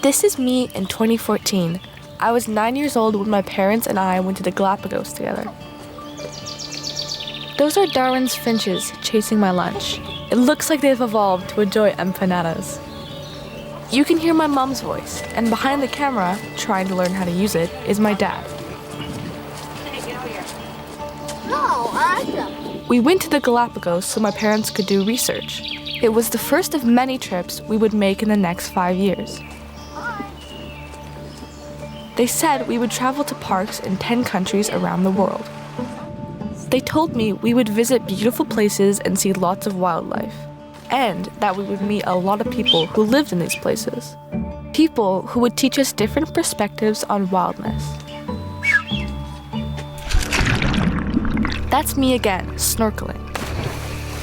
This is me in 2014. I was 9 years old when my parents and I went to the Galapagos together. Those are Darwin's finches chasing my lunch. It looks like they've evolved to enjoy empanadas. You can hear my mom's voice, and behind the camera, trying to learn how to use it, is my dad. We went to the Galapagos so my parents could do research. It was the first of many trips we would make in the next 5 years. They said we would travel to parks in 10 countries around the world. They told me we would visit beautiful places and see lots of wildlife, and that we would meet a lot of people who lived in these places. People who would teach us different perspectives on wildness. That's me again, snorkeling.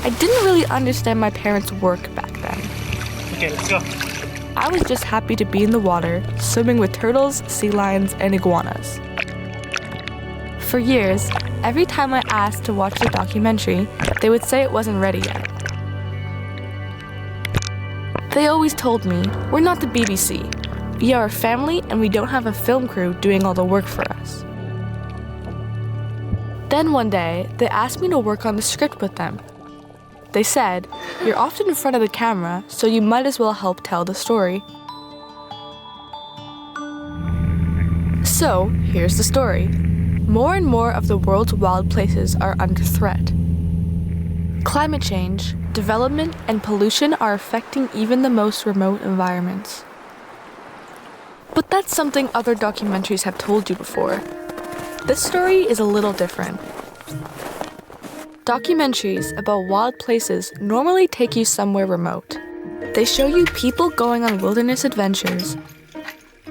I didn't really understand my parents' work back then. Okay, let's go. I was just happy to be in the water, swimming with turtles, sea lions, and iguanas. For years, every time I asked to watch the documentary, they would say it wasn't ready yet. They always told me, we're not the BBC. We are a family and we don't have a film crew doing all the work for us. Then one day, they asked me to work on the script with them. They said, you're often in front of the camera, so you might as well help tell the story. So, here's the story. More and more of the world's wild places are under threat. Climate change, development, and pollution are affecting even the most remote environments. But that's something other documentaries have told you before. This story is a little different. Documentaries about wild places normally take you somewhere remote. They show you people going on wilderness adventures,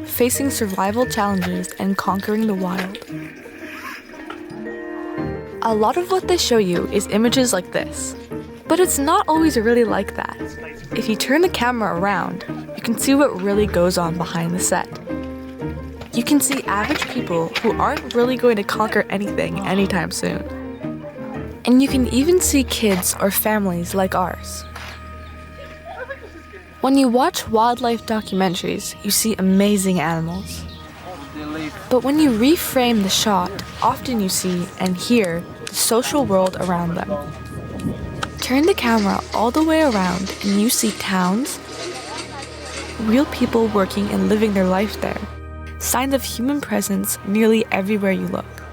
facing survival challenges, and conquering the wild. A lot of what they show you is images like this. But it's not always really like that. If you turn the camera around, you can see what really goes on behind the set. You can see average people who aren't really going to conquer anything anytime soon. And you can even see kids or families like ours. When you watch wildlife documentaries, you see amazing animals. But when you reframe the shot, often you see and hear the social world around them. Turn the camera all the way around and you see towns, real people working and living their life there, signs of human presence nearly everywhere you look.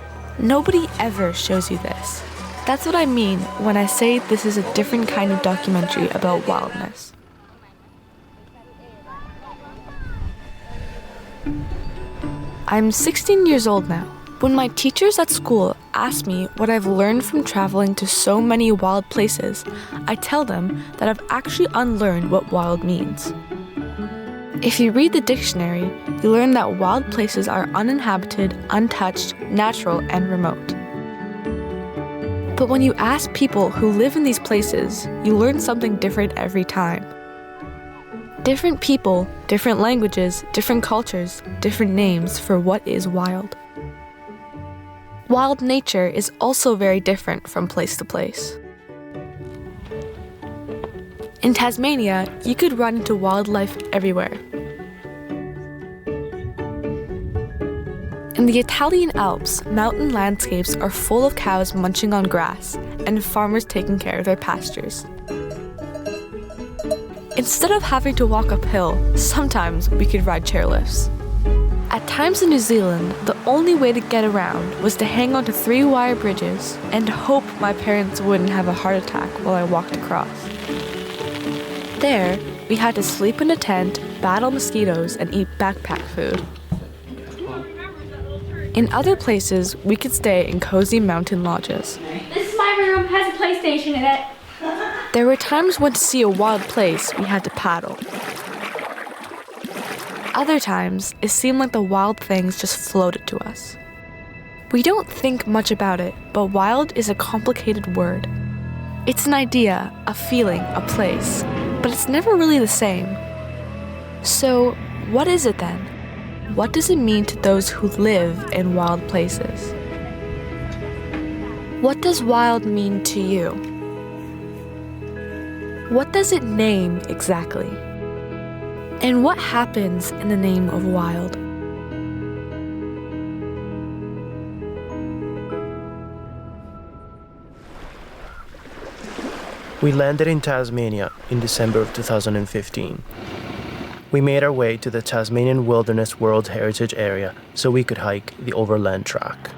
Nobody ever shows you this. That's what I mean when I say this is a different kind of documentary about wildness. I'm 16 years old now. When my teachers at school ask me what I've learned from traveling to so many wild places, I tell them that I've actually unlearned what wild means. If you read the dictionary, you learn that wild places are uninhabited, untouched, natural, and remote. But when you ask people who live in these places, you learn something different every time. Different people, different languages, different cultures, different names for what is wild. Wild nature is also very different from place to place. In Tasmania, you could run into wildlife everywhere. In the Italian Alps, mountain landscapes are full of cows munching on grass and farmers taking care of their pastures. Instead of having to walk uphill, sometimes we could ride chairlifts. At times in New Zealand, the only way to get around was to hang onto 3-wire bridges and hope my parents wouldn't have a heart attack while I walked across. There, we had to sleep in a tent, battle mosquitoes, and eat backpack food. In other places, we could stay in cozy mountain lodges. This is my room, has a PlayStation in it. There were times when to see a wild place, we had to paddle. Other times, it seemed like the wild things just floated to us. We don't think much about it, but wild is a complicated word. It's an idea, a feeling, a place, but it's never really the same. So, what is it then? What does it mean to those who live in wild places? What does wild mean to you? What does it name exactly? And what happens in the name of wild? We landed in Tasmania in December of 2015. We made our way to the Tasmanian Wilderness World Heritage Area so we could hike the overland track.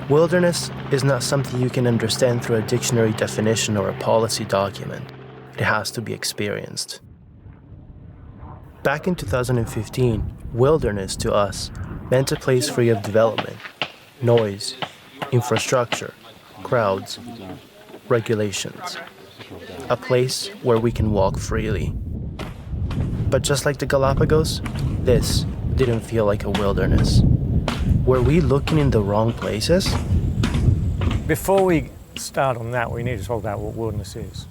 Wilderness is not something you can understand through a dictionary definition or a policy document. It has to be experienced. Back in 2015, wilderness to us meant a place free of development, noise, infrastructure, crowds, regulations. A place where we can walk freely. But just like the Galapagos, this didn't feel like a wilderness. Were we looking in the wrong places? Before we start on that, we need to talk about what wilderness is.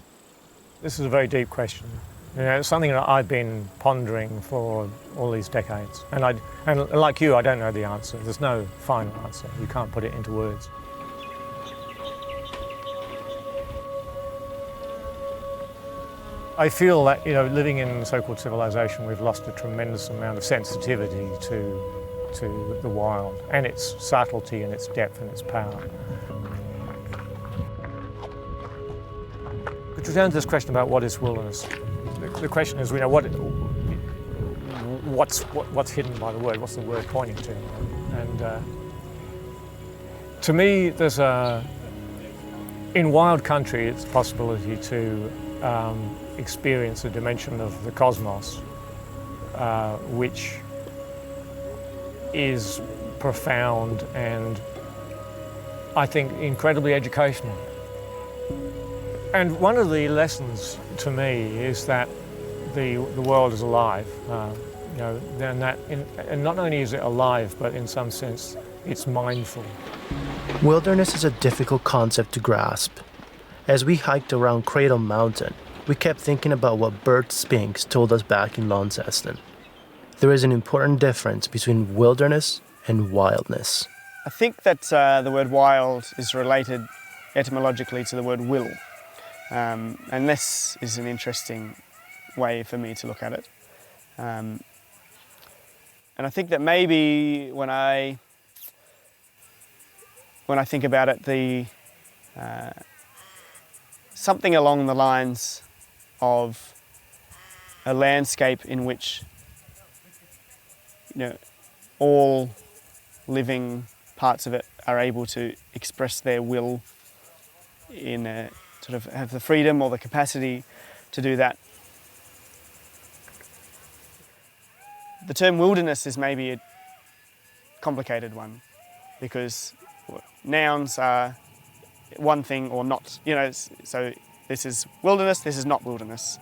This is a very deep question. It's something that I've been pondering for all these decades. And like you, I don't know the answer. There's no final answer. You can't put it into words. I feel that, living in so-called civilization, we've lost a tremendous amount of sensitivity to the wild and its subtlety and its depth and its power. But to return to this question about what is wilderness, the question is, what's hidden by the word? What's the word pointing to? And to me, there's in wild country, it's a possibility to experience a dimension of the cosmos, which is profound and, I think, incredibly educational. And one of the lessons to me is that the world is alive, and not only is it alive, but in some sense, it's mindful. Wilderness is a difficult concept to grasp. As we hiked around Cradle Mountain, we kept thinking about what Bert Spinks told us back in Launceston. There is an important difference between wilderness and wildness. I think that the word wild is related etymologically to the word will. And this is an interesting way for me to look at it. And I think that maybe when I think about it, something along the lines of a landscape in which all living parts of it are able to express their will in a sort of have the freedom or the capacity to do that. The term wilderness is maybe a complicated one because nouns are one thing or not, so this is wilderness, this is not wilderness.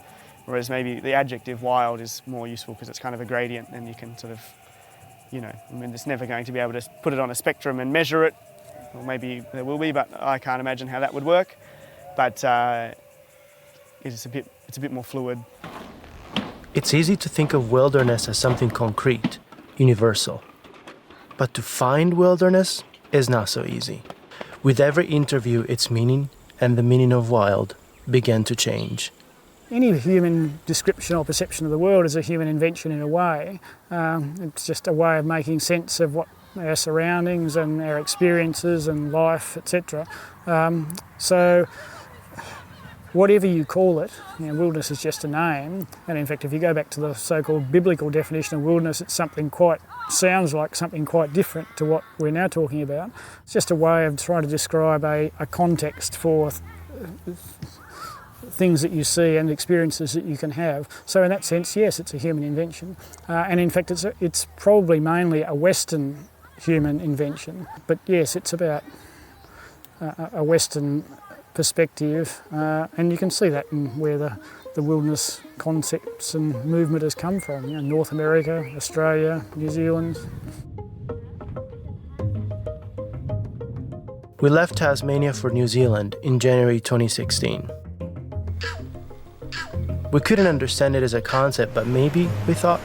Whereas maybe the adjective wild is more useful because it's kind of a gradient and you can sort of, it's never going to be able to put it on a spectrum and measure it. Or maybe there will be, but I can't imagine how that would work. But it's a bit more fluid. It's easy to think of wilderness as something concrete, universal. But to find wilderness is not so easy. With every interview, its meaning and the meaning of wild began to change. Any human description or perception of the world is a human invention in a way. It's just a way of making sense of what our surroundings and our experiences and life, etc. So whatever you call it, wilderness is just a name. And in fact, if you go back to the so-called biblical definition of wilderness, it's sounds like something quite different to what we're now talking about. It's just a way of trying to describe a context for things that you see and experiences that you can have. So in that sense, yes, it's a human invention. And in fact, it's probably mainly a Western human invention. But yes, it's about a Western perspective, and you can see that in where the wilderness concepts and movement has come from. North America, Australia, New Zealand. We left Tasmania for New Zealand in January 2016. We couldn't understand it as a concept, but maybe, we thought,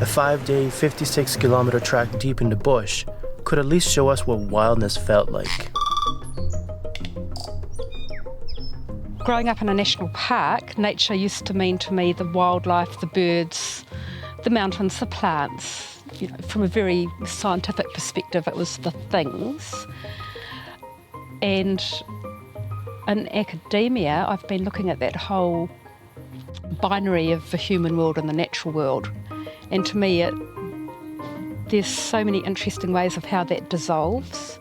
a 5-day, 56-kilometer trek deep in the bush could at least show us what wildness felt like. Growing up in a national park, nature used to mean to me the wildlife, the birds, the mountains, the plants. You know, from a very scientific perspective, it was the things. And in academia, I've been looking at that whole binary of the human world and the natural world. And to me, there's so many interesting ways of how that dissolves.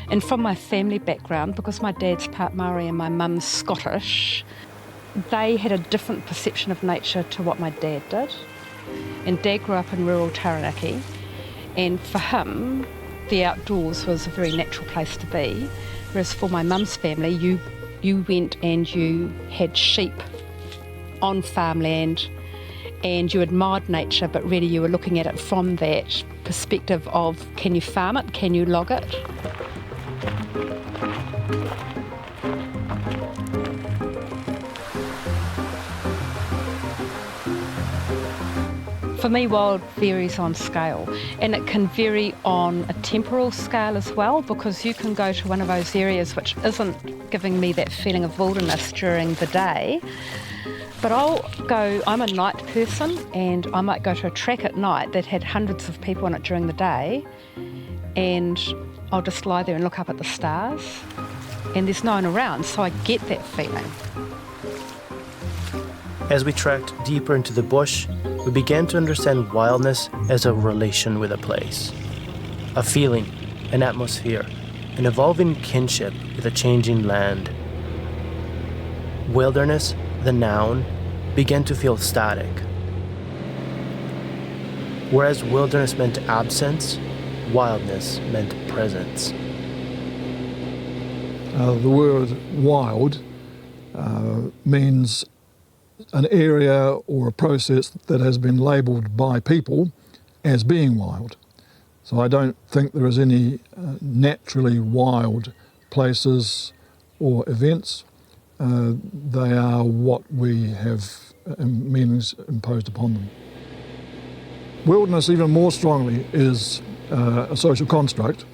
And from my family background, because my dad's part Maori and my mum's Scottish, they had a different perception of nature to what my dad did. And Dad grew up in rural Taranaki, and for him, the outdoors was a very natural place to be. Whereas for my mum's family, you went and you had sheep on farmland and you admired nature, but really you were looking at it from that perspective of, can you farm it, can you log it? For me, wild varies on scale, and it can vary on a temporal scale as well, because you can go to one of those areas which isn't giving me that feeling of wilderness during the day, but I'm a night person, and I might go to a track at night that had hundreds of people on it during the day, and I'll just lie there and look up at the stars, and there's no one around, so I get that feeling. As we trekked deeper into the bush, we began to understand wildness as a relation with a place. A feeling, an atmosphere, an evolving kinship with a changing land. Wilderness, the noun, began to feel static. Whereas wilderness meant absence, wildness meant presence. The word wild means an area or a process that has been labelled by people as being wild. So I don't think there is any naturally wild places or events. They are what we have meanings imposed upon them. Wilderness, even more strongly, is a social construct.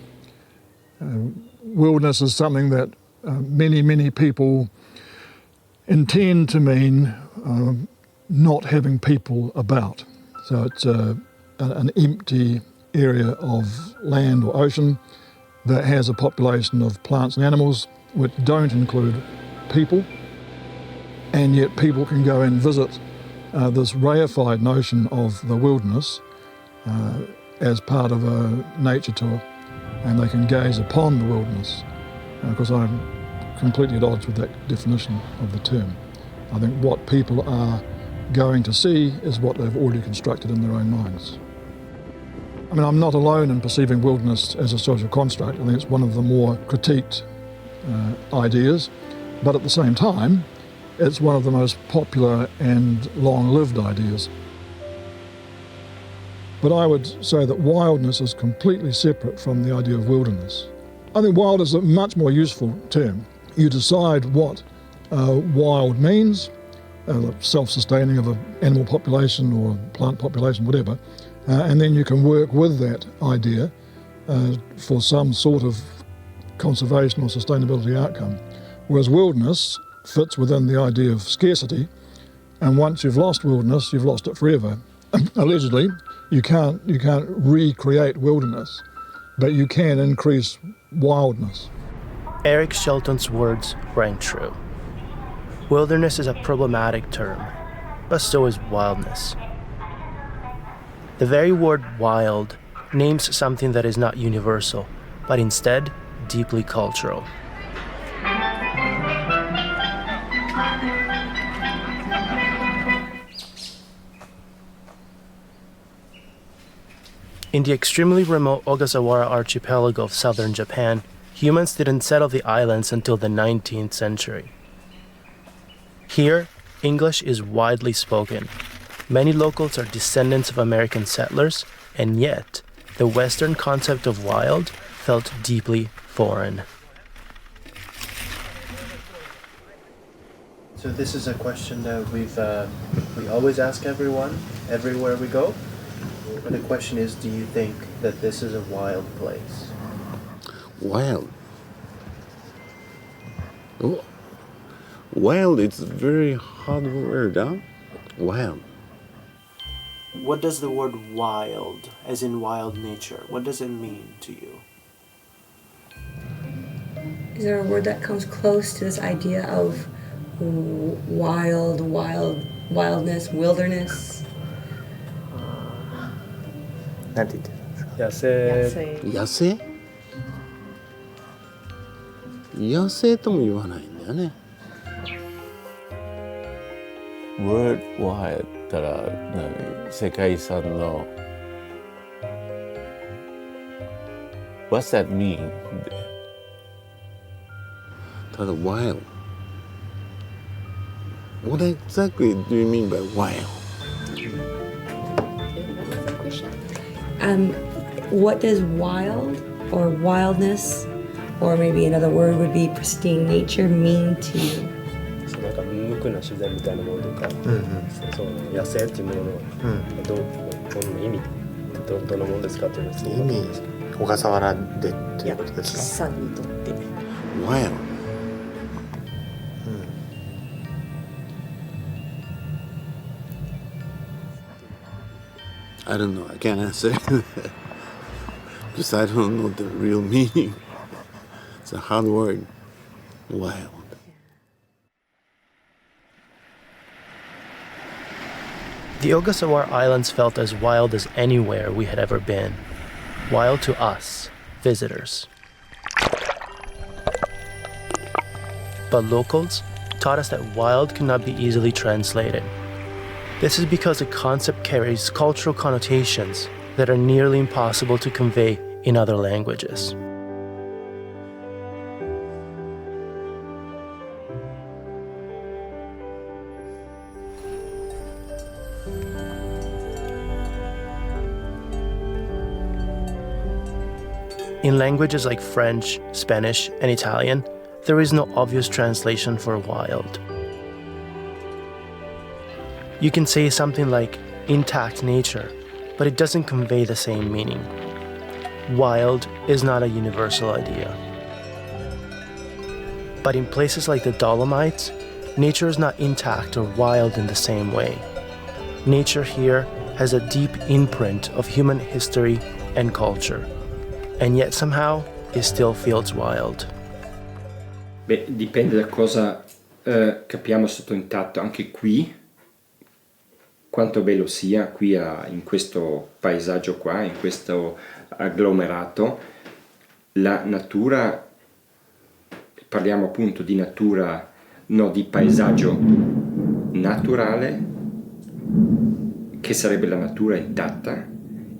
Wilderness is something that many people intend to mean not having people about. So it's an empty area of land or ocean that has a population of plants and animals which don't include people, and yet people can go and visit this reified notion of the wilderness as part of a nature tour, and they can gaze upon the wilderness, because I'm completely at odds with that definition of the term. I think what people are going to see is what they've already constructed in their own minds. I mean, I'm not alone in perceiving wilderness as a social construct. I think it's one of the more critiqued ideas, but at the same time, it's one of the most popular and long-lived ideas. But I would say that wildness is completely separate from the idea of wilderness. I think wild is a much more useful term. You decide what wild means, self-sustaining of an animal population or plant population, whatever, and then you can work with that idea for some sort of conservation or sustainability outcome. Whereas wilderness fits within the idea of scarcity, and once you've lost wilderness, you've lost it forever. Allegedly, you can't recreate wilderness, but you can increase wildness. Eric Shelton's words rang true. Wilderness is a problematic term, but so is wildness. The very word wild names something that is not universal, but instead deeply cultural. In the extremely remote Ogasawara archipelago of southern Japan, humans didn't settle the islands until the 19th century. Here, English is widely spoken. Many locals are descendants of American settlers, and yet, the Western concept of wild felt deeply foreign. So this is a question that we always ask everyone, everywhere we go. And the question is, do you think that this is a wild place? Wild? Oh. Wild, it's a very hard word, huh? Wild. What does the word wild, as in wild nature, what does it mean to you? Is there a word that comes close to this idea of wildness, wilderness? なんて言ってるんですか？野生。野生？野生とも言わないんだよね。Word wild ったら世界遺産の What's that mean? ただ wild. What exactly do you mean by wild? What does wild or wildness, or maybe another word would be pristine nature, mean to you? なんか無垢な自然みたいなものとか、そう野生っていうものの、どんな意味、どんなものですかっていうのはすごく分かります。小笠原でっていうことですか？さんにとって。Wild. I don't know. I can't answer because I don't know the real meaning. It's a hard word. Wild. The Ogasawara Islands felt as wild as anywhere we had ever been. Wild to us, visitors. But locals taught us that wild cannot be easily translated. This is because the concept carries cultural connotations that are nearly impossible to convey in other languages. In languages like French, Spanish, and Italian, there is no obvious translation for wild. You can say something like intact nature, but it doesn't convey the same meaning. Wild is not a universal idea. But in places like the Dolomites, nature is not intact or wild in the same way. Nature here has a deep imprint of human history and culture, and yet somehow it still feels wild. Beh, dipende da cosa capiamo sotto intatto. Anche qui, quanto bello sia qui in questo paesaggio qua, in questo agglomerato, la natura, parliamo appunto di natura, no, di paesaggio naturale, che sarebbe la natura intatta,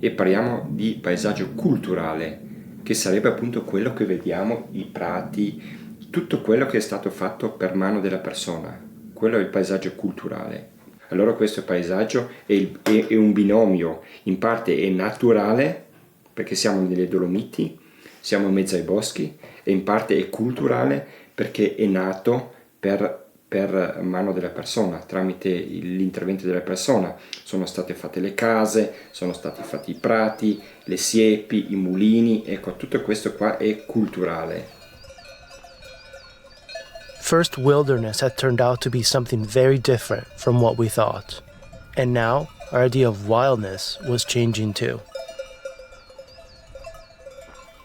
e parliamo di paesaggio culturale, che sarebbe appunto quello che vediamo, i prati, tutto quello che è stato fatto per mano della persona. Quello è il paesaggio culturale. Allora questo paesaggio è un binomio, in parte è naturale, perché siamo nelle Dolomiti, siamo in mezzo ai boschi, e in parte è culturale, perché è nato per mano della persona, tramite l'intervento della persona. Sono state fatte le case, sono stati fatti i prati, le siepi, i mulini, ecco, tutto questo qua è culturale. First, wilderness had turned out to be something very different from what we thought. And now, our idea of wildness was changing too.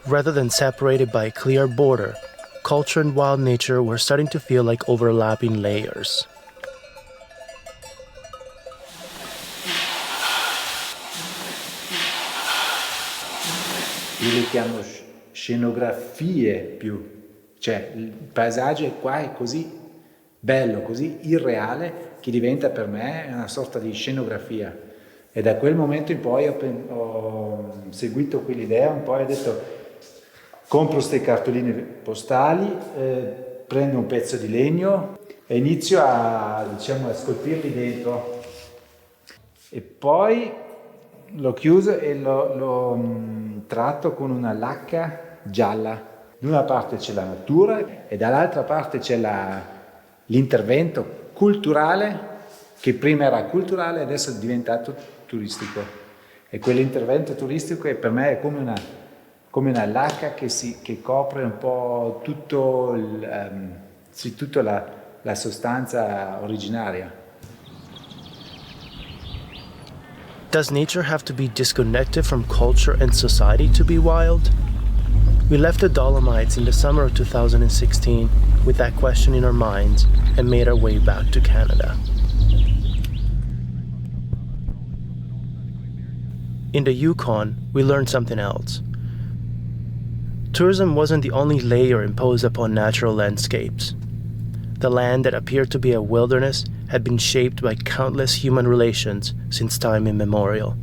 Rather than separated by a clear border, culture and wild nature were starting to feel like overlapping layers. Io le chiamo scenografie più. Cioè, il paesaggio qua è così bello, così irreale, che diventa per me una sorta di scenografia. E da quel momento in poi ho seguito quell'idea, un po' e ho detto, compro queste cartoline postali, prendo un pezzo di legno e inizio a scolpirli dentro. E poi l'ho chiuso e l'ho tratto con una lacca gialla. Da una parte c'è la natura e dall'altra parte c'è l'intervento culturale, che prima era culturale e adesso è diventato turistico. E quell'intervento turistico per me è come una lacca che copre un po' tutta la sostanza originaria. Does nature have to be disconnected from culture and society to be wild? We left the Dolomites in the summer of 2016 with that question in our minds and made our way back to Canada. In the Yukon, we learned something else. Tourism wasn't the only layer imposed upon natural landscapes. The land that appeared to be a wilderness had been shaped by countless human relations since time immemorial.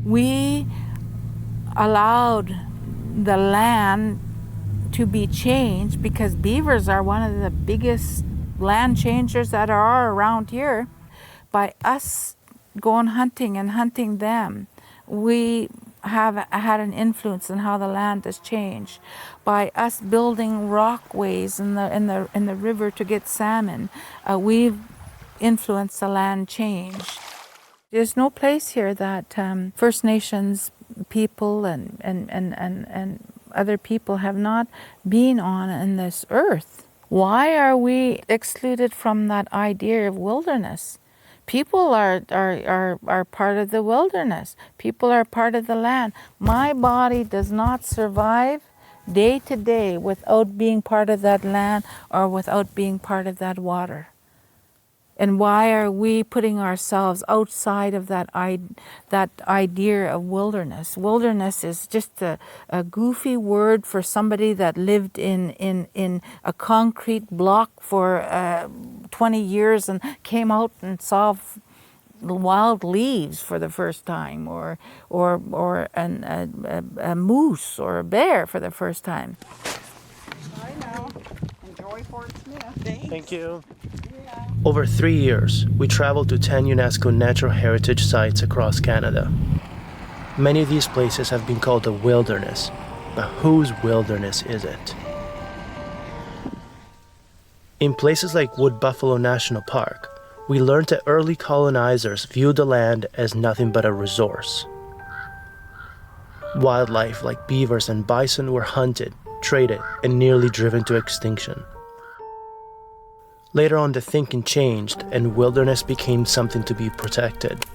We allowed the land to be changed because beavers are one of the biggest land changers that are around here. By us going hunting and hunting them, we have had an influence on how the land has changed. By us building rockways in the river to get salmon, we've influenced the land change. There's no place here that First Nations people and other people have not been on in this earth. Why are we excluded from that idea of wilderness? People are part of the wilderness. People are part of the land. My body does not survive day to day without being part of that land or without being part of that water. And why are we putting ourselves outside of that idea of wilderness? Wilderness is just a goofy word for somebody that lived in a concrete block for 20 years and came out and saw wild leaves for the first time, or a moose or a bear for the first time. Bye now. Enjoy Fort Smith. Thank you. Over 3 years, we traveled to 10 UNESCO natural heritage sites across Canada. Many of these places have been called a wilderness, but whose wilderness is it? In places like Wood Buffalo National Park, we learned that early colonizers viewed the land as nothing but a resource. Wildlife like beavers and bison were hunted, traded, and nearly driven to extinction. Later on, the thinking changed and wilderness became something to be protected.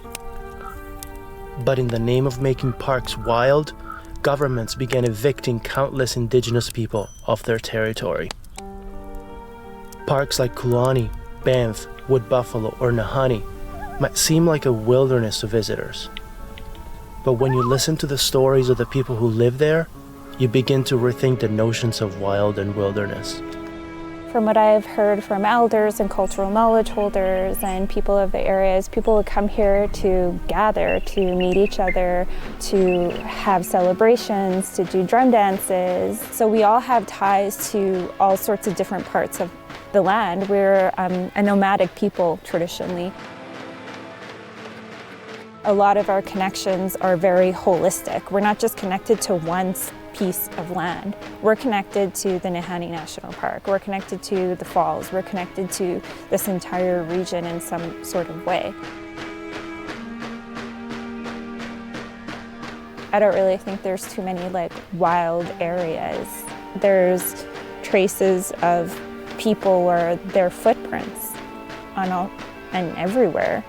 But in the name of making parks wild, governments began evicting countless indigenous people off their territory. Parks like Kulani, Banff, Wood Buffalo, or Nahanni might seem like a wilderness to visitors. But when you listen to the stories of the people who live there, you begin to rethink the notions of wild and wilderness. From what I've heard from elders and cultural knowledge holders and people of the areas, people would come here to gather, to meet each other, to have celebrations, to do drum dances. So we all have ties to all sorts of different parts of the land. We're a nomadic people traditionally. A lot of our connections are very holistic. We're not just connected to one piece of land. We're connected to the Nahanni National Park. We're connected to the falls. We're connected to this entire region in some sort of way. I don't really think there's too many wild areas. There's traces of people or their footprints on and everywhere,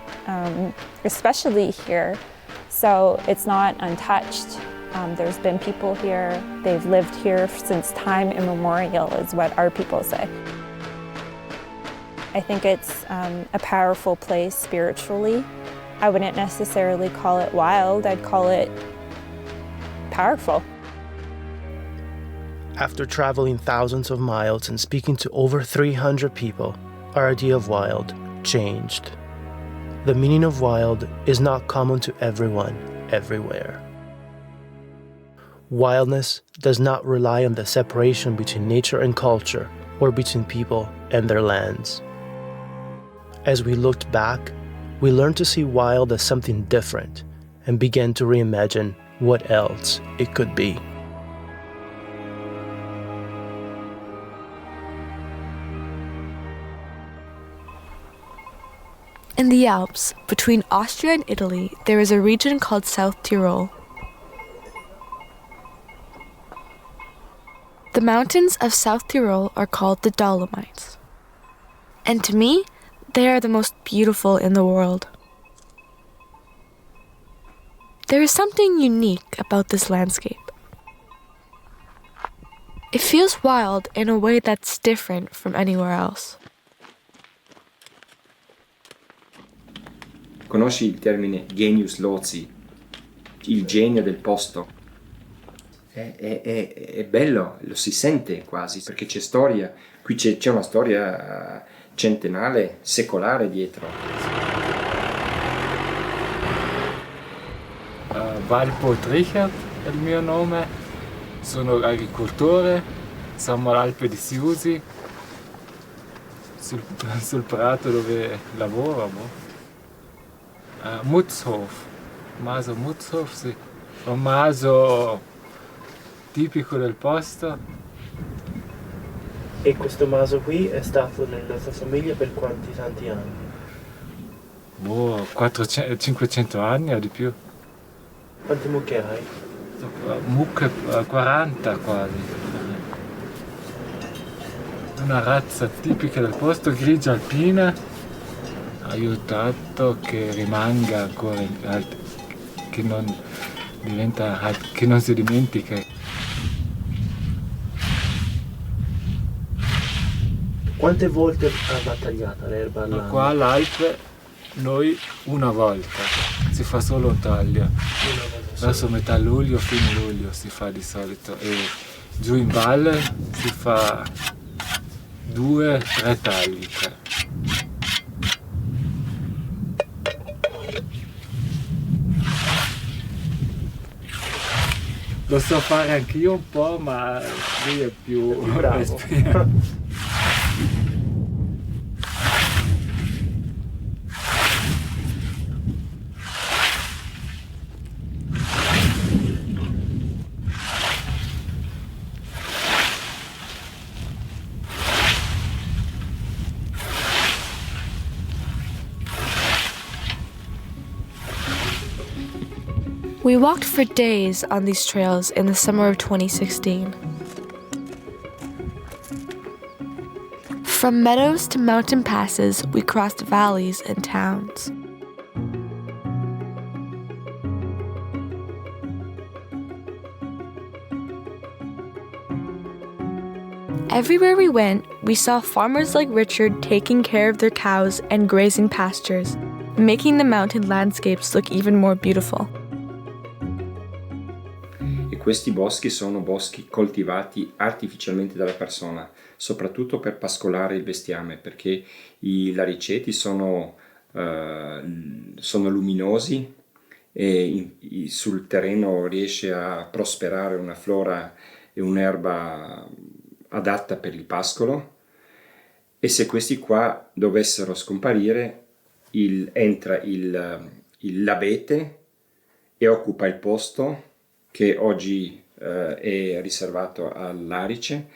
especially here. So it's not untouched. There's been people here, they've lived here since time immemorial, is what our people say. I think it's a powerful place spiritually. I wouldn't necessarily call it wild, I'd call it powerful. After traveling thousands of miles and speaking to over 300 people, our idea of wild changed. The meaning of wild is not common to everyone, everywhere. Wildness does not rely on the separation between nature and culture or between people and their lands. As we looked back, we learned to see wild as something different and began to reimagine what else it could be. In the Alps, between Austria and Italy, there is a region called South Tyrol. The mountains of South Tyrol are called the Dolomites. And to me, they are the most beautiful in the world. There is something unique about this landscape. It feels wild in a way that's different from anywhere else. Conosci il termine genius loci, il genio del posto? È bello, lo si sente quasi, perché c'è storia, qui c'è una storia centenale, secolare dietro. Valpo Trichert è il mio nome, sono agricoltore, siamo all'Alpe di Siusi, sul prato dove lavoro. Mutzhof, maso Mutzhof, sì. Un maso tipico del posto. E questo maso qui è stato nella tua famiglia per quanti tanti anni? 500 anni o di più. Quante mucche hai? Mucche 40 quasi. Una razza tipica del posto, grigia alpina, aiutato che rimanga ancora, che non si dimentica. Quante volte ha tagliato l'erba all'anno? Qua all'Alpe noi una volta, si fa solo un taglio. Verso metà luglio, fine luglio si fa di solito, e giù in valle si fa 2-3 tagli. Lo so fare anch'io un po', ma lui è più bravo. We walked for days on these trails in the summer of 2016. From meadows to mountain passes, we crossed valleys and towns. Everywhere we went, we saw farmers like Richard taking care of their cows and grazing pastures, making the mountain landscapes look even more beautiful. Questi boschi sono boschi coltivati artificialmente dalla persona, soprattutto per pascolare il bestiame, perché i lariceti sono luminosi e sul terreno riesce a prosperare una flora e un'erba adatta per il pascolo, e se questi qua dovessero scomparire entra l'abete e occupa il posto che oggi è riservato all'arice,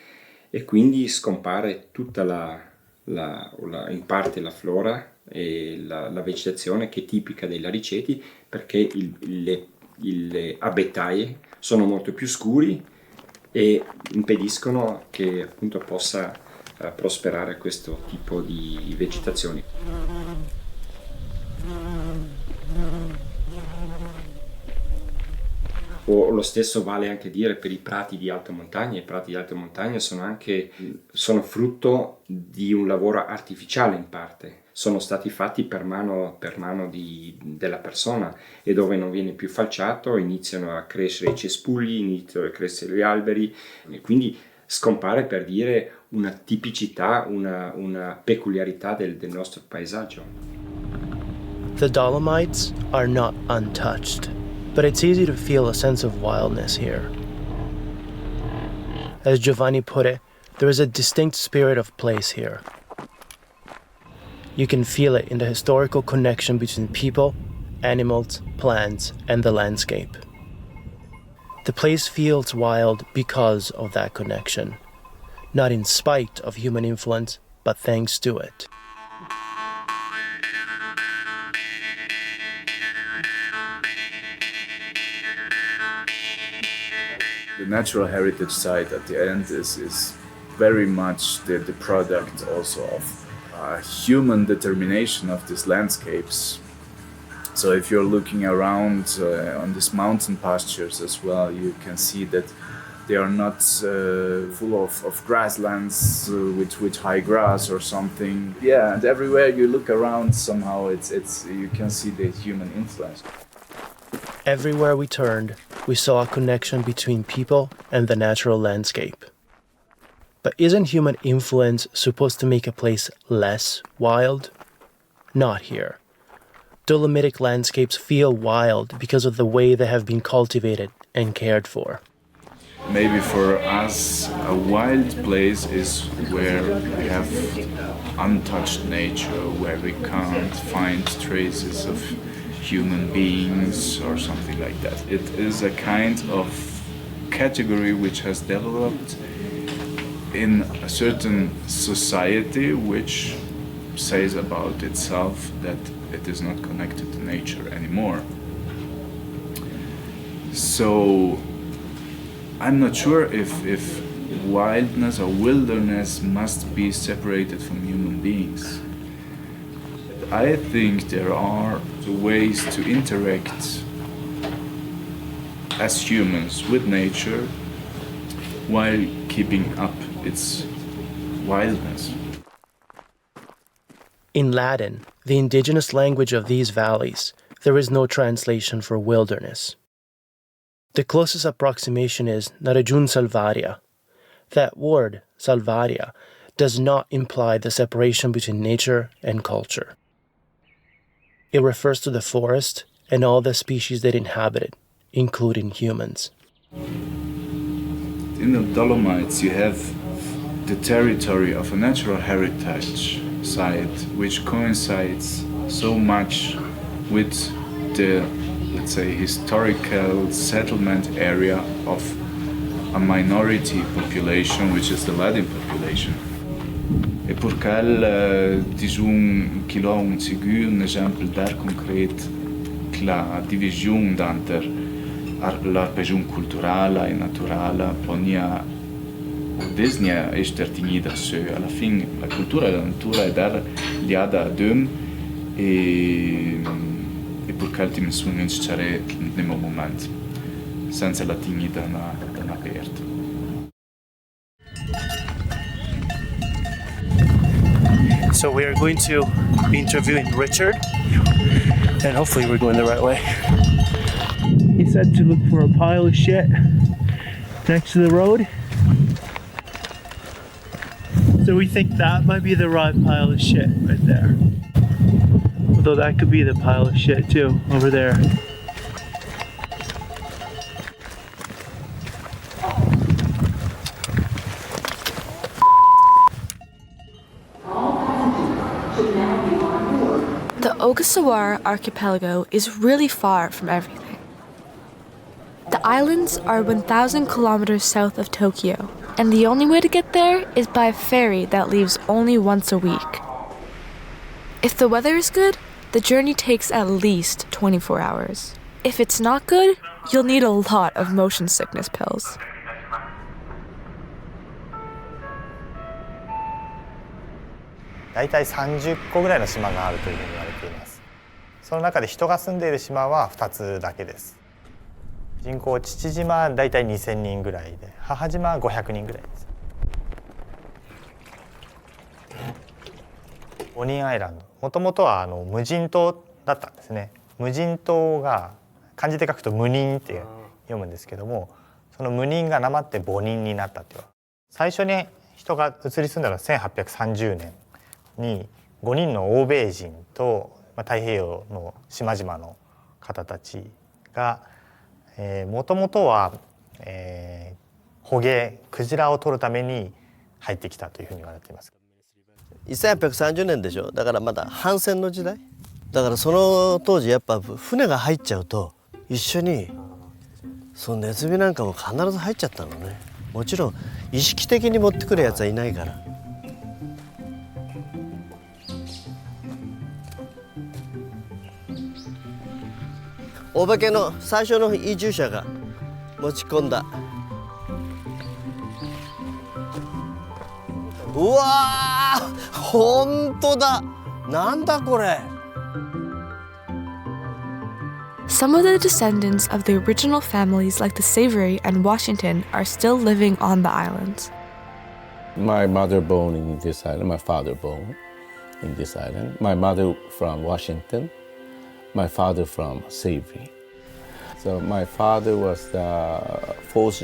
e quindi scompare tutta in parte la flora e la vegetazione che è tipica dei lariceti, perché le abetaie sono molto più scuri e impediscono che appunto possa prosperare questo tipo di vegetazioni. O lo stesso vale anche dire per i prati di alta montagna. I prati di alta montagna sono frutto di un lavoro artificiale in parte. Sono stati fatti per mano della persona, e dove non viene più falciato iniziano a crescere i cespugli, iniziano a crescere gli alberi, e quindi scompare, per dire, una tipicità, una peculiarità del nostro paesaggio. The Dolomites are not untouched, but it's easy to feel a sense of wildness here. As Giovanni put it, there is a distinct spirit of place here. You can feel it in the historical connection between people, animals, plants, and the landscape. The place feels wild because of that connection, not in spite of human influence, but thanks to it. The natural heritage site at the end is very much the product also of human determination of these landscapes. So if you're looking around on these mountain pastures as well, you can see that they are not full of grasslands with high grass or something. Yeah, and everywhere you look around, somehow you can see the human influence. Everywhere we turned, we saw a connection between people and the natural landscape. But isn't human influence supposed to make a place less wild? Not here. Dolomitic landscapes feel wild because of the way they have been cultivated and cared for. Maybe for us, a wild place is where we have untouched nature, where we can't find traces of human beings or something like that. It is a kind of category which has developed in a certain society which says about itself that it is not connected to nature anymore. So I'm not sure if wildness or wilderness must be separated from human beings. I think there are ways to interact as humans with nature while keeping up its wildness. In Latin, the indigenous language of these valleys, there is no translation for wilderness. The closest approximation is Narajun Salvaria. That word, Salvaria, does not imply the separation between nature and culture. It refers to the forest and all the species that inhabit it, including humans. In the Dolomites, you have the territory of a natural heritage site, which coincides so much with the, let's say, historical settlement area of a minority population, which is the Ladin population. Et pour quel disons qu'il a un sigur un exemple dar concret que la division d'entre la región culturale e naturale ponia Disney este definida se alla fin la cultura e la natura è dar liada ad e per quel time sono necessarie nel momento senza la dignità non aperta. So we are going to be interviewing Richard, and hopefully we're going the right way. He said to look for a pile of shit next to the road. So we think that might be the right pile of shit right there. Although that could be the pile of shit too, over there. The Ogasawara archipelago is really far from everything. The islands are 1,000 kilometers south of Tokyo, and the only way to get there is by a ferry that leaves only once a week. If the weather is good, the journey takes at least 24 hours. If it's not good, you'll need a lot of motion sickness pills.大体30個ぐらいの島があるというふうに言われています。その中で人が住んでいる島は2つだけです。人口父島は大体2000人ぐらいで、母島は500人ぐらいです。ボニーアイランド、もともとは無人島だったんですね。無人島が漢字で書くと無人って読むんですけども、その無人がなまって母人になったっていう。最初に人が移り住んだのは1830年に5人の欧米人と太平洋の島々の方たちがもともとは捕鯨クジラを取るために入ってきたというふうに言われています。1830年でしょ。だからまだ帆船の時代だから、その当時やっぱ船が入っちゃうと一緒にそのネズミなんかも必ず入っちゃったのね。もちろん意識的に持ってくるやつはいないから。お化けの最初の移住者が持ち込んだ。うわー、本当だ。なんだこれ。Some of the descendants of the original families like the Savory and Washington are still living on the islands. My mother born in this island, my father born in this island. My mother from Washington, my father from Savory. So my father was the fourth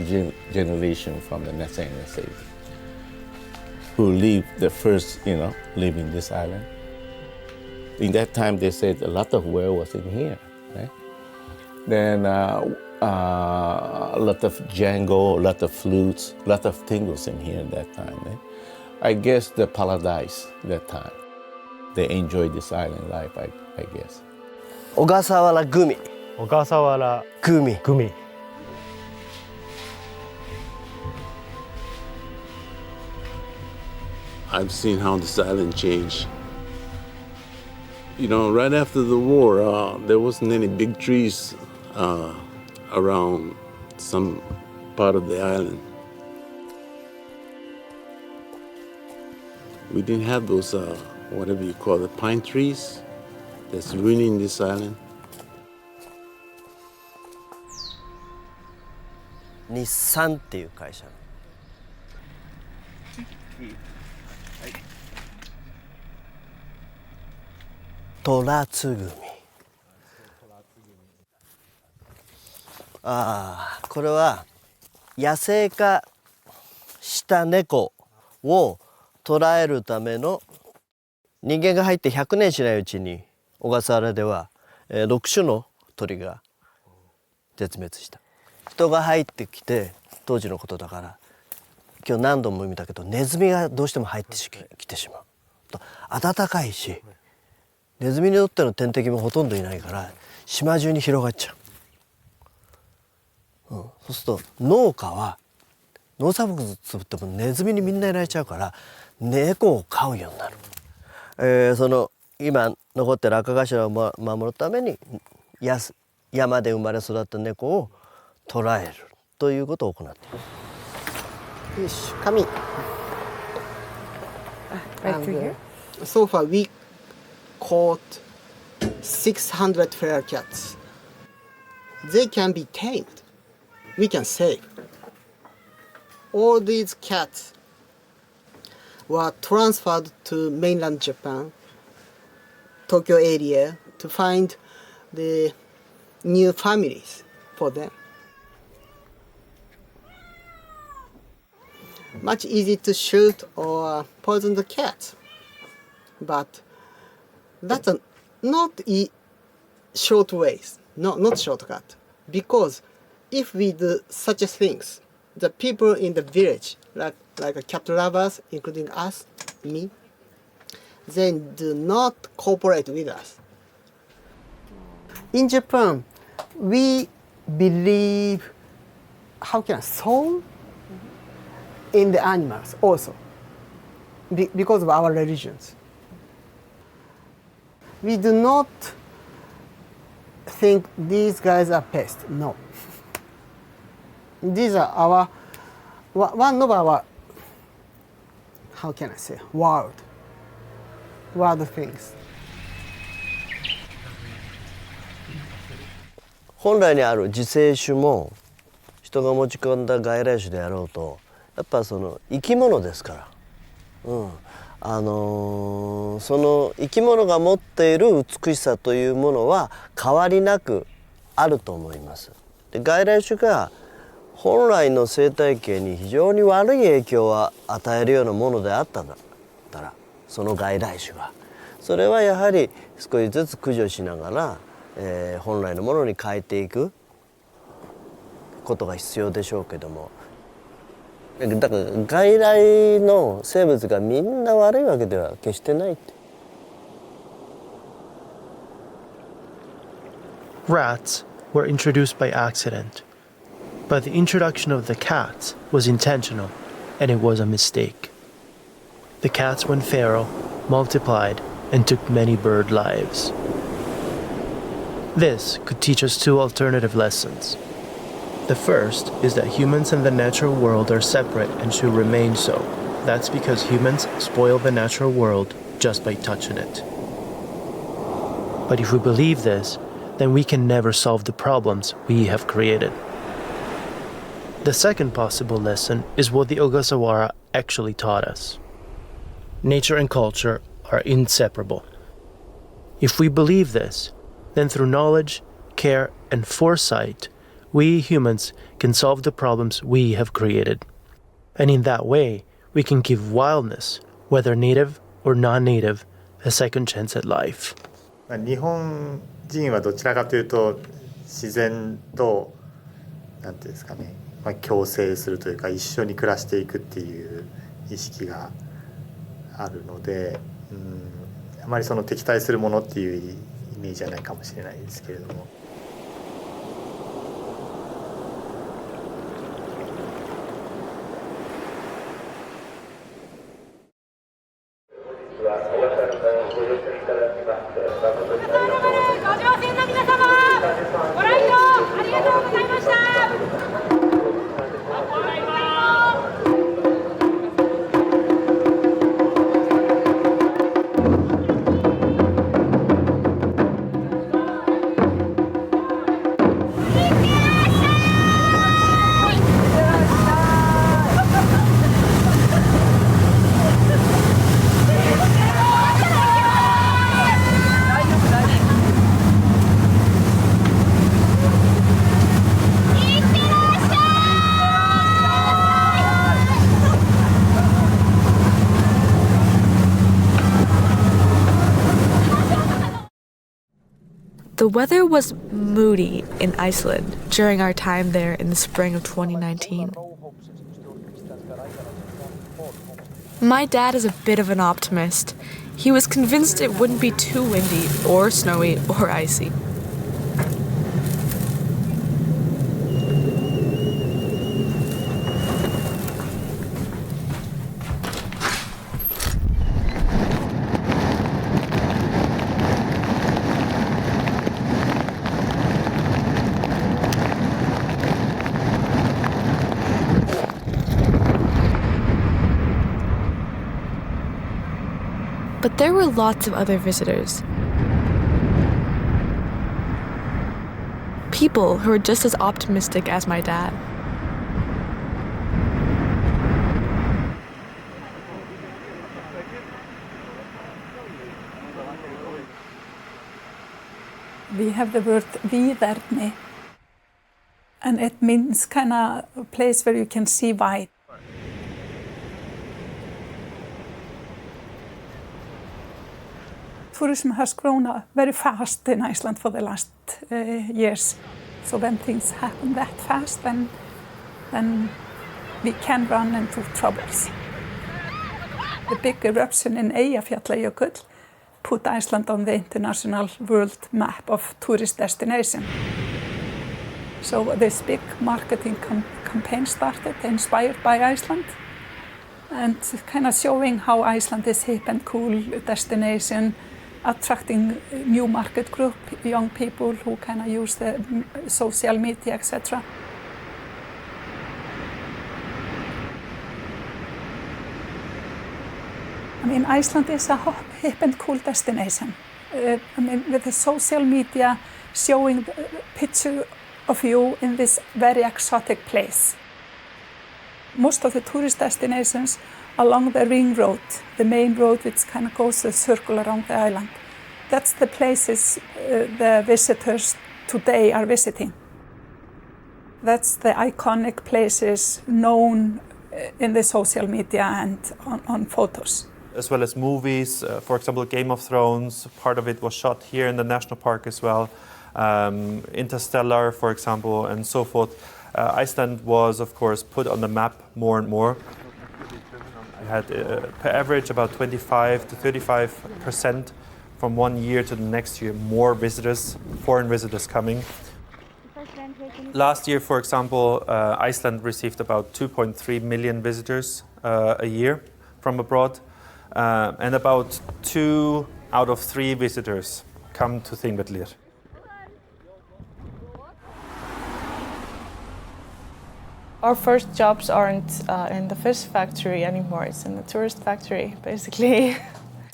generation from the Nathaniel Savory, who lived the first, live in this island. In that time, they said a lot of well was in here, right? Then a lot of jango, a lot of flutes, a lot of things was in here at that time. Right? I guess the paradise that time. They enjoyed this island life, I guess. 小笠原グミ。小笠原グミ。グミ。I've seen how this island changed. Right after the war, there wasn't any big trees around some part of the island. We didn't have those, whatever you call the pine trees that's ruining this island. 日産っていう会社。トラツグミ。これは野生化した猫を捕らえるための、人間が入って100年しないうちに小笠原では6種の鳥が絶滅した。人が入ってきて、当時のことだから今日何度も見たけど、ネズミがどうしても入ってきてしまう。暖かいし、ネズミにとっての天敵もほとんどいないから島中に広がっちゃう。そうすると農家は農作物作ってもネズミにみんなやられちゃうから猫を飼うようになる。その今残ってる赤頭を守るために山で生まれ育った猫を捕らえるということを行っている。よし、紙。Right through here? So far we caught 600 feral cats. They can be tamed. We can save. All these cats were transferred to mainland Japan, Tokyo area, to find the new families for them. Much easy to shoot or poison the cat, but that's not short ways, not shortcut. Because if we do such things, the people in the village, like cat lovers, including us, me, they do not cooperate with us. In Japan, we believe, soul in the animals also, because of our religions. We do not think these guys are pests, no. These are one of our, wild things. 本来にある自生種も人が持ち込んだ外来種であろうと、やっぱその生き物ですから、その生き物が持っている美しさというものは変わりなくあると思います。で、外来種が本来の生態系に非常に悪い影響を与えるようなものであったら、その外来種がそれはやはり少しずつ駆除しながら、本来のものに変えていくことが必要でしょうけども、だから外来の生物がみんな悪いわけでは決してないって。Rats were introduced by accident, but the introduction of the cats was intentional, and it was a mistake. The cats went feral, multiplied, and took many bird lives. This could teach us two alternative lessons. The first is that humans and the natural world are separate and should remain so. That's because humans spoil the natural world just by touching it. But if we believe this, then we can never solve the problems we have created. The second possible lesson is what the Ogasawara actually taught us. Nature and culture are inseparable. If we believe this, then through knowledge, care, and foresight, we humans can solve the problems we have created. And in that way, we can give wildness, whether native or non-native, a second chance at life. 日本人はどちらかというと自然となんていうんですかね、共生するというか一緒に暮らしていくっていう意識があるので、あまりその敵対するものっていうイメージじゃないかもしれないですけれども。The weather was moody in Iceland during our time there in the spring of 2019. My dad is a bit of an optimist. He was convinced it wouldn't be too windy or snowy or icy. But there were lots of other visitors. People who were just as optimistic as my dad. We have the word Vaninni, and it means kind of a place where you can see white. Tourism has grown very fast in Iceland for the last years. So when things happen that fast, then we can run into troubles. The big eruption in Eyjafjallajökull put Iceland on the international world map of tourist destination. So this big marketing campaign started, inspired by Iceland, and kind of showing how Iceland is hip and cool destination, attracting new market group, young people who kind of use the social media, etc. I mean, Iceland is a hip and cool destination. I mean, with the social media showing the picture of you in this very exotic place. Most of the tourist destinations along the ring road, the main road which kind of goes a circle around the island. That's the places the visitors today are visiting. That's the iconic places known in the social media and on photos. As well as movies, for example, Game of Thrones, part of it was shot here in the national park as well. Interstellar, for example, and so forth. Iceland was, of course, put on the map more and more. We had, per average, about 25 to 35% from one year to the next year, more visitors, foreign visitors coming. Last year, for example, Iceland received about 2.3 million visitors a year from abroad, and about 2 out of 3 visitors come to Þingvellir. Our first jobs aren't in the fish factory anymore, it's in the tourist factory, basically.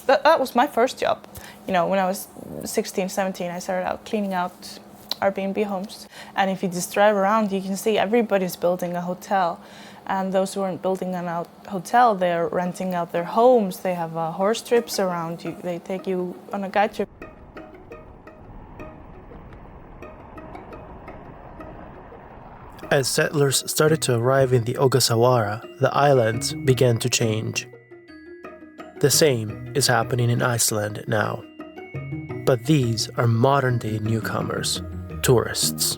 that was my first job. You know, when I was 16, 17, I started out cleaning out Airbnb homes. And if you just drive around, you can see everybody's building a hotel. And those who aren't building a hotel, they're renting out their homes. They have horse trips around you. They take you on a guide trip. As settlers started to arrive in the Ogasawara, the islands began to change. The same is happening in Iceland now. But these are modern-day newcomers, tourists.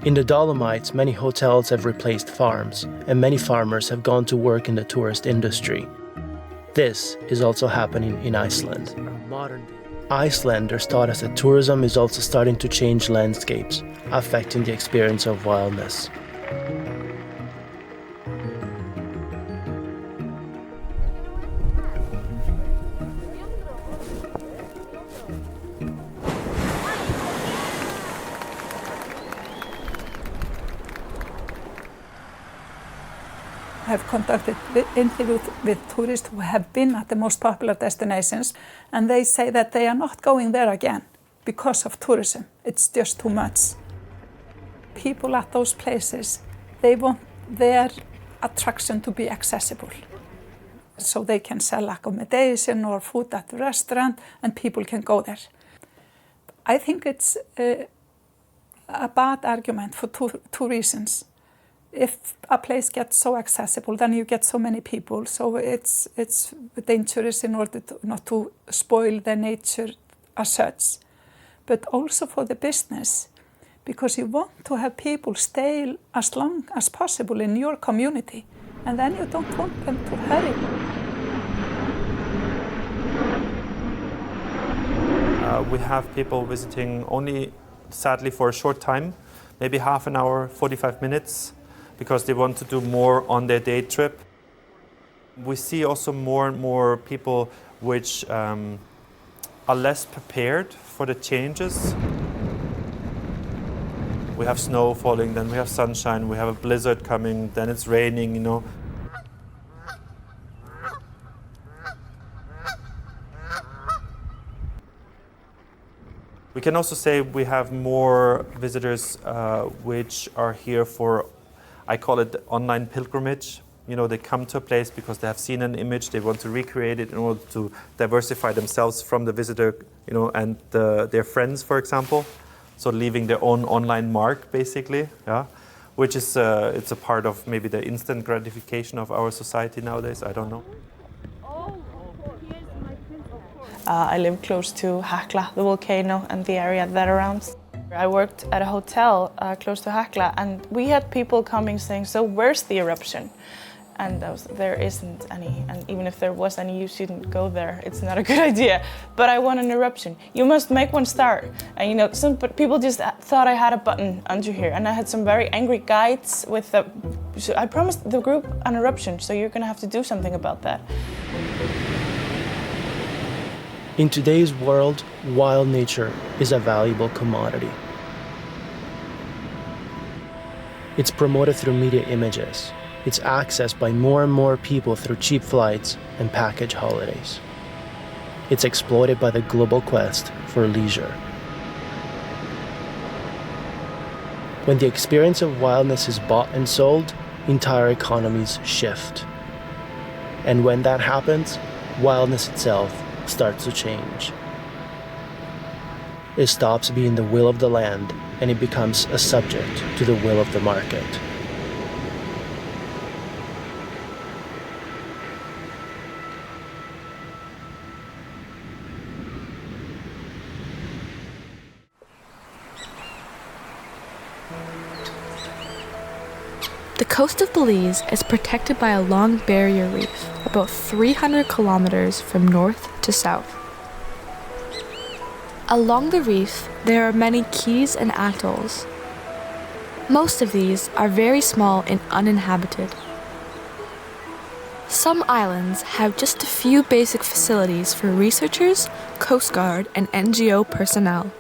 In the Dolomites, many hotels have replaced farms, and many farmers have gone to work in the tourist industry. This is also happening in Iceland. Icelanders taught us that tourism is also starting to change landscapes, affecting the experience of wildness. I have conducted interviews with tourists who have been at the most popular destinations, and they say that they are not going there again because of tourism. It's just too much. People at those places, they want their attraction to be accessible. So they can sell accommodation or food at the restaurant, and people can go there. I think it's a bad argument for two reasons. If a place gets so accessible, then you get so many people. So it's dangerous in order not to spoil the nature as such. But also for the business, because you want to have people stay as long as possible in your community, and then you don't want them to hurry. We have people visiting only, sadly, for a short time, maybe half an hour, 45 minutes, because they want to do more on their day trip. We see also more and more people which are less prepared for the changes. We have snow falling, then we have sunshine, we have a blizzard coming, then it's raining, you know. We can also say we have more visitors which are here for, I call it online pilgrimage. You know, they come to a place because they have seen an image, they want to recreate it in order to diversify themselves from the visitor, you know, and their friends, for example. So leaving their own online mark, basically, yeah, which is it's a part of maybe the instant gratification of our society nowadays. I don't know. I live close to Hekla, the volcano, and the area that surrounds. I worked at a hotel close to Hekla, and we had people coming saying, "So where's the eruption?" And there isn't any, and even if there was any, you shouldn't go there. It's not a good idea. But I want an eruption. You must make one start. And you know, some people just thought I had a button under here, and I had some very angry guides with the. So I promised the group an eruption, so you're gonna have to do something about that. In today's world, wild nature is a valuable commodity. It's promoted through media images. It's accessed by more and more people through cheap flights and package holidays. It's exploited by the global quest for leisure. When the experience of wildness is bought and sold, entire economies shift. And when that happens, wildness itself starts to change. It stops being the will of the land and it becomes a subject to the will of the market. The coast of Belize is protected by a long barrier reef, about 300 kilometers from north to south. Along the reef, there are many keys and atolls. Most of these are very small and uninhabited. Some islands have just a few basic facilities for researchers, Coast Guard, and NGO personnel.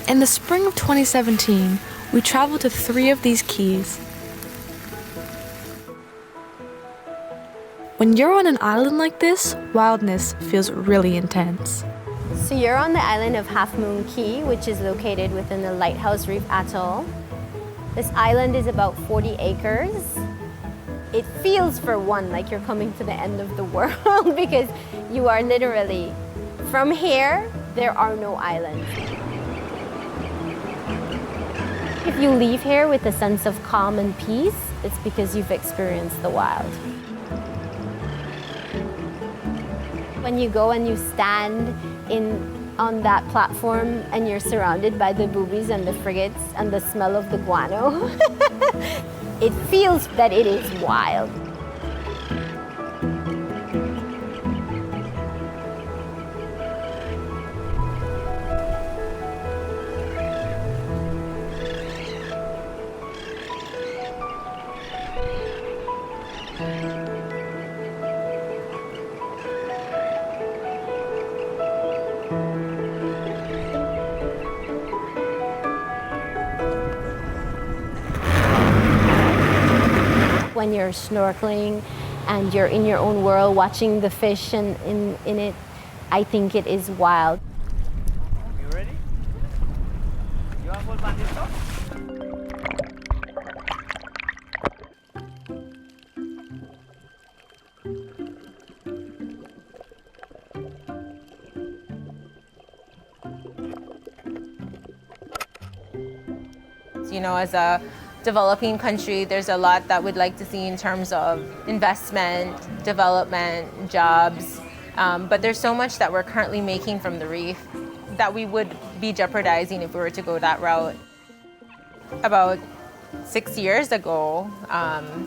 In the spring of 2017, we traveled to 3 of these keys. When you're on an island like this, wildness feels really intense. So you're on the island of Half Moon Key, which is located within the Lighthouse Reef Atoll. This island is about 40 acres. It feels, for one, like you're coming to the end of the world because you are literally, from here, there are no islands. If you leave here with a sense of calm and peace, it's because you've experienced the wild. When you go and you stand on that platform and you're surrounded by the boobies and the frigates and the smell of the guano, it feels that it is wild. When you're snorkeling and you're in your own world watching the fish and in it, I think it is wild. You ready? You want full bandito? You know, as a developing country, there's a lot that we'd like to see in terms of investment, development, jobs, but there's so much that we're currently making from the reef that we would be jeopardizing if we were to go that route. About 6 years ago,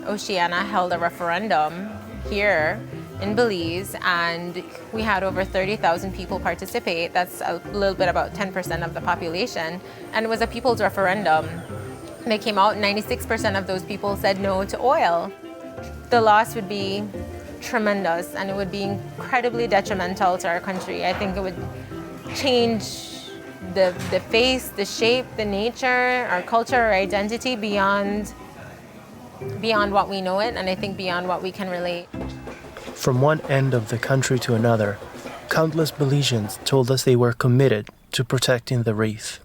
Oceana held a referendum here in Belize, and we had over 30,000 people participate. That's a little bit about 10% of the population, and it was a people's referendum. They came out, 96% of those people said no to oil. The loss would be tremendous, and it would be incredibly detrimental to our country. I think it would change the face, the shape, the nature, our culture, our identity beyond what we know it, and I think beyond what we can relate. From one end of the country to another, countless Belizeans told us they were committed to protecting the reef.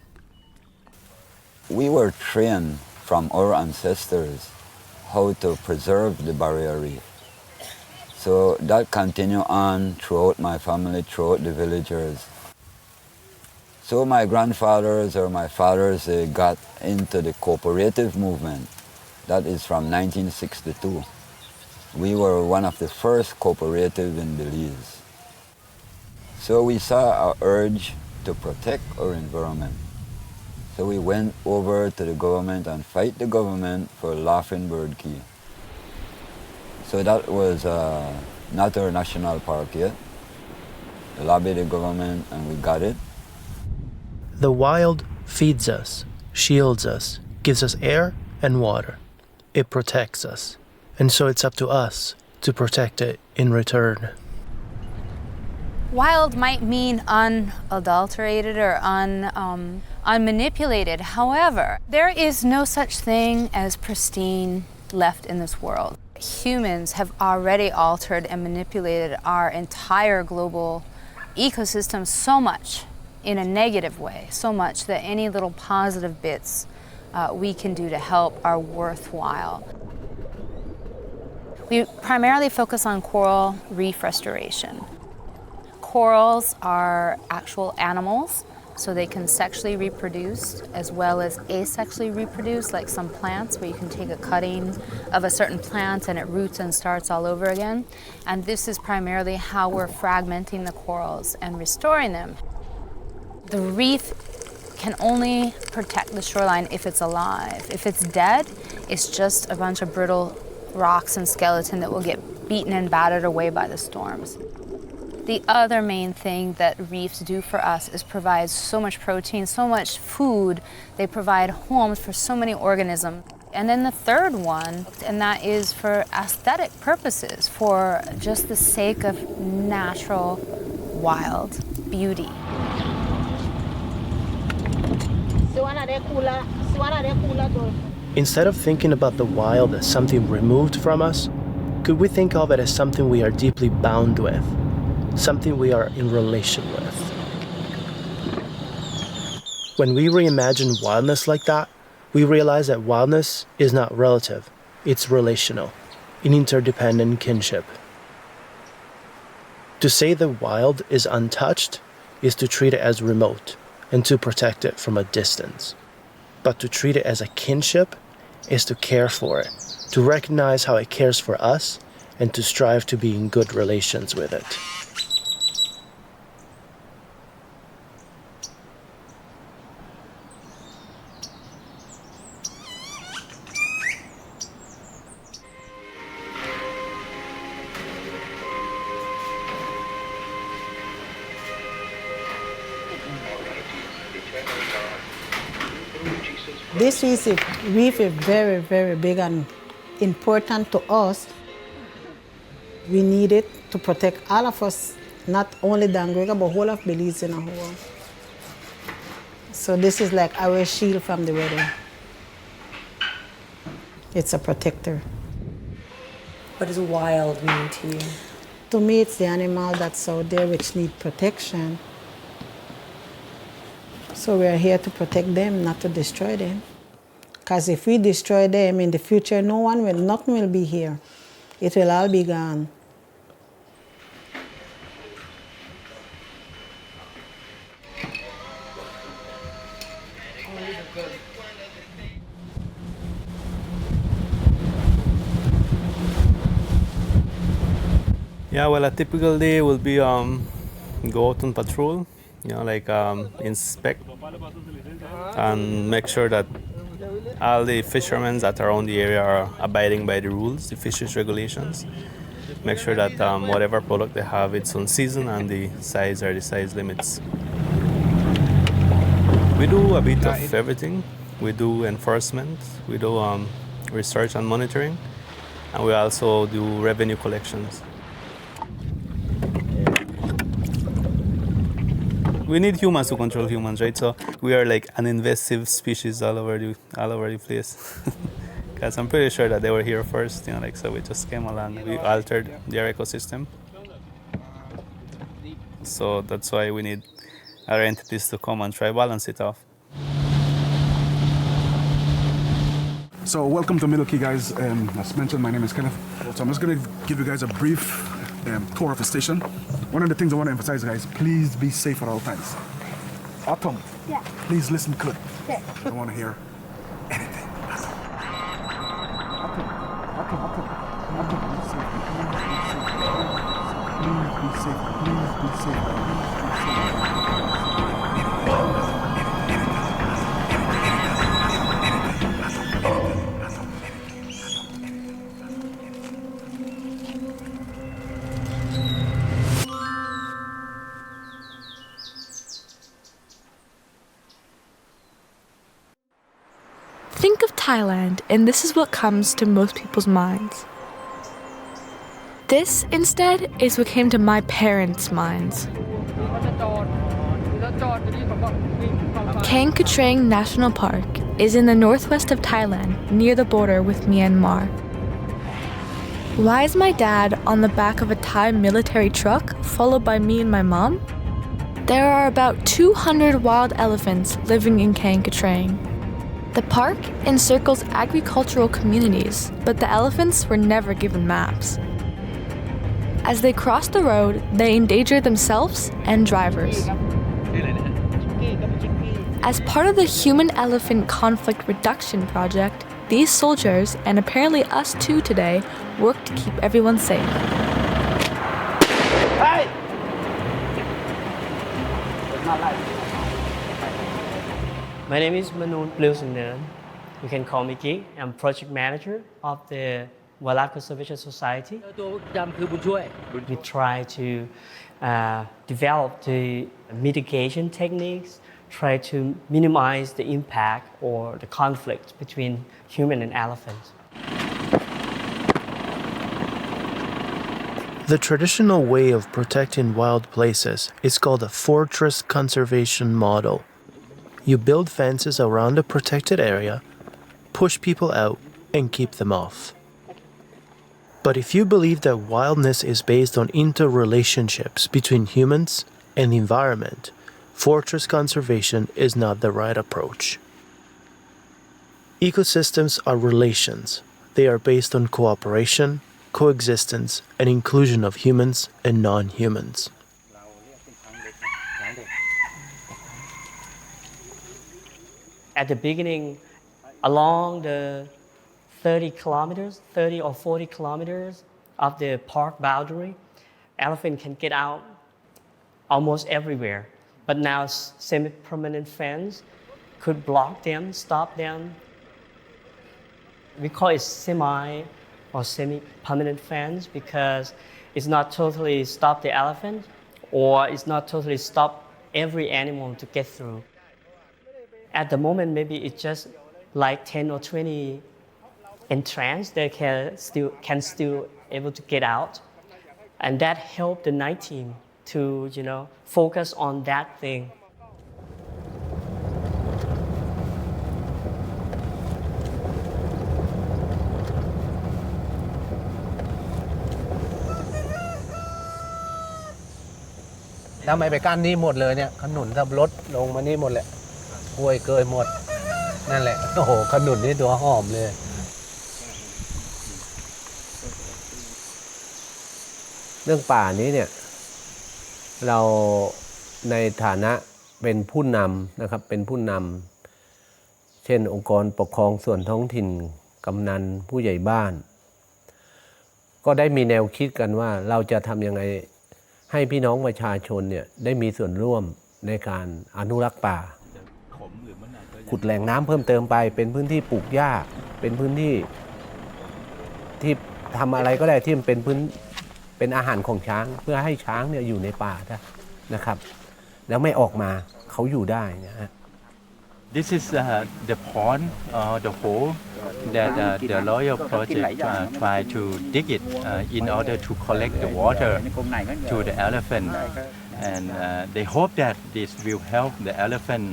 We were trained from our ancestors how to preserve the barrier reef. So that continued on throughout my family, throughout the villagers. So my grandfathers or my fathers, they got into the cooperative movement. That is from 1962. We were one of the first cooperative in Belize. So we saw our urge to protect our environment. So we went over to the government and fight the government for Laughing Bird Key. So that was not our national park yet. We lobbied the government and we got it. The wild feeds us, shields us, gives us air and water. It protects us. And so it's up to us to protect it in return. Wild might mean unadulterated or unmanipulated. However, there is no such thing as pristine left in this world. Humans have already altered and manipulated our entire global ecosystem so much in a negative way, so much that any little positive bits we can do to help are worthwhile. We primarily focus on coral reef restoration. Corals are actual animals, so they can sexually reproduce as well as asexually reproduce, like some plants where you can take a cutting of a certain plant and it roots and starts all over again. And this is primarily how we're fragmenting the corals and restoring them. The reef can only protect the shoreline if it's alive. If it's dead, it's just a bunch of brittle rocks and skeleton that will get beaten and battered away by the storms. The other main thing that reefs do for us is provide so much protein, so much food. They provide homes for so many organisms. And then the third one, and that is for aesthetic purposes, for just the sake of natural, wild beauty. Instead of thinking about the wild as something removed from us, could we think of it as something we are deeply bound with, something we are in relation with? When we reimagine wildness like that, we realize that wildness is not relative, it's relational, in interdependent kinship. To say the wild is untouched is to treat it as remote and to protect it from a distance. But to treat it as a kinship is to care for it, to recognize how it cares for us, and to strive to be in good relations with it. This reef is very, very big and important to us. We need it to protect all of us, not only Dangrega, but whole of Belize in a whole. So this is like our shield from the weather. It's a protector. What does wild mean to you? To me, it's the animal that's out there which need protection. So we are here to protect them, not to destroy them. Because if we destroy them in the future, nothing will be here. It will all be gone. Yeah, well, a typical day will be go out on patrol, inspect and make sure that all the fishermen that are around the area are abiding by the rules, the fisheries regulations. Make sure that whatever product they have, it's on season and the size are the size limits. We do a bit of everything. We do enforcement, we do research and monitoring, and we also do revenue collections. We need humans to control humans, right? So we are like an invasive species all over the place. Because I'm pretty sure that they were here first, so we just came along, we altered their ecosystem. So that's why we need other entities to come and try balance it off. So welcome to Middle Key, guys. As mentioned, my name is Kenneth. So I'm just going to give you guys a brief tour of the station. One of the things I want to emphasize, guys, please be safe at all times. Autumn, please listen good. I don't want to hear anything. Autumn, be safe. Please be safe. Think of Thailand, and this is what comes to most people's minds. This, instead, is what came to my parents' minds. Kang Kutrang National Park is in the northwest of Thailand, near the border with Myanmar. Why is my dad on the back of a Thai military truck, followed by me and my mom? There are about 200 wild elephants living in Kang Kutrang. The park encircles agricultural communities, but the elephants were never given maps. As they cross the road, they endanger themselves and drivers. As part of the Human-Elephant Conflict Reduction Project, these soldiers, and apparently us too today, work to keep everyone safe. Hey! My name is Manoon Pleusunan. You can call me Ki. I'm project manager of the Wildlife Conservation Society. We try to develop the mitigation techniques, try to minimize the impact or the conflict between human and elephants. The traditional way of protecting wild places is called a fortress conservation model. You build fences around a protected area, push people out, and keep them off. But if you believe that wildness is based on interrelationships between humans and the environment, fortress conservation is not the right approach. Ecosystems are relations. They are based on cooperation, coexistence, and inclusion of humans and non-humans. At the beginning, along the 30 or 40 kilometers of the park boundary, elephant can get out almost everywhere. But now semi-permanent fence could block them, stop them. We call it semi-permanent fence because it's not totally stop the elephant, or it's not totally stop every animal to get through. At the moment, maybe it's just like 10 or 20 entrants that can still able to get out. And that helped the night team to, focus on that thing.ทำไมไปกั้นนี่หมดเลยเนี่ยขนุนทับรถลงมานี่หมดแหละกล้วยเกยหมดนั่นแหละโอ้โหขนุนนี่ตัวหอมเลยเรื่องป่านี้เนี่ยเราในฐานะเป็นผู้นำนะครับเป็นผู้นำเช่นองค์กรปกครองส่วนท้องถิ่นกำนันผู้ใหญ่บ้านก็ได้มีแนวคิดกันว่าเราจะทำยังไงให้พี่น้องประชาชนเนี่ยได้มีส่วนร่วมในการอนุรักษ์ป่าขุดแหล่งน้ำเพิ่มเติมไปเป็นพื้นที่ปลูกหญ้าเป็นพื้นที่ที่ทำอะไรก็ได้ที่มันเป็นอาหารของช้างเพื่อให้ช้างเนี่ยอยู่ในป่านะครับแล้วไม่ออกมาเขาอยู่ได้นะฮะ This is the pond, the hole that the Royal Project try to dig it in order to collect the water to the elephant. And they hope that this will help the elephant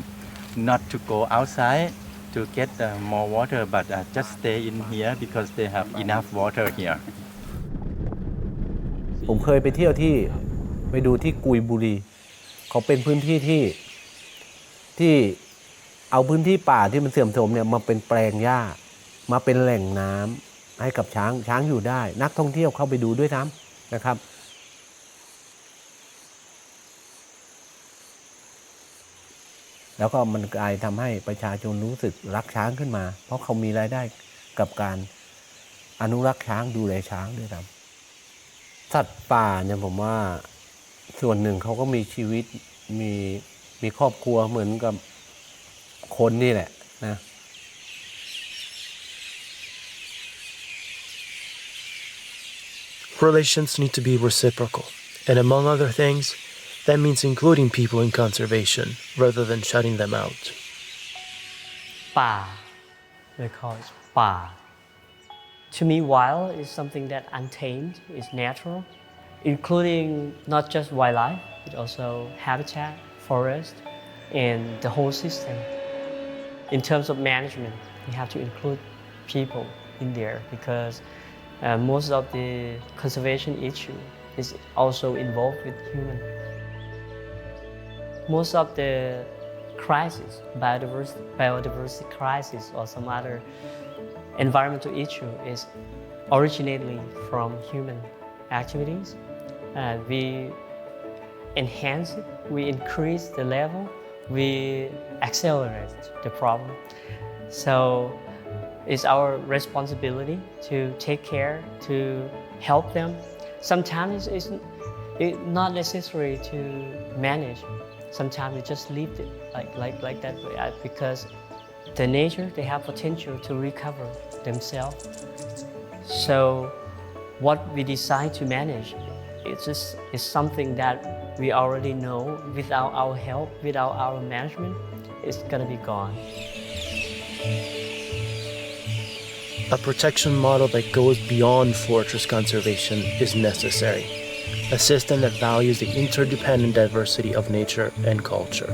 not to go outside to get more water, but just stay in here because they have enough water here. ผมเคยไปเที่ยวไปดูที่กุยบุรีเขาเป็นพื้นที่ที่เอาพื้นที่ป่าที่มันเสื่อมโทรมเนี่ยมาเป็นแปลงหญ้ามาเป็นแหล่งน้ำให้กับช้างอยู่ได้นักท่องเที่ยวเข้าไปดูด้วยซ้ำนะครับแล้วก็มันกลายทำให้ประชาชนรู้สึกรักช้างขึ้นมาเพราะเขามีรายได้กับการอนุรักษ์ช้างดูแลช้างด้วยซ้ำสัตว์ป่าเนี่ยผมว่าส่วนหนึ่งเขาก็มีชีวิตมีครอบครัวเหมือนกับคนนี่แหละนะ Relations need to be reciprocal, and among other things, that means including people in conservation rather than shutting them out. ป่า we call it ป่า To me, wild is something that untamed, is natural, including not just wildlife, but also habitat, forest, and the whole system. In terms of management, we have to include people in there because most of the conservation issue is also involved with human. Most of the crisis, biodiversity crisis or some other environmental issue is originally from human activities. We enhance it, we increase the level, we accelerate the problem. So it's our responsibility to take care, to help them. Sometimes it's not necessary to manage. Sometimes we just leave it like that way because the nature, they have potential to recover themselves. So what we decide to manage, it's something that we already know. Without our help, without our management, it's gonna be gone. A protection model that goes beyond fortress conservation is necessary, a system that values the interdependent diversity of nature and culture.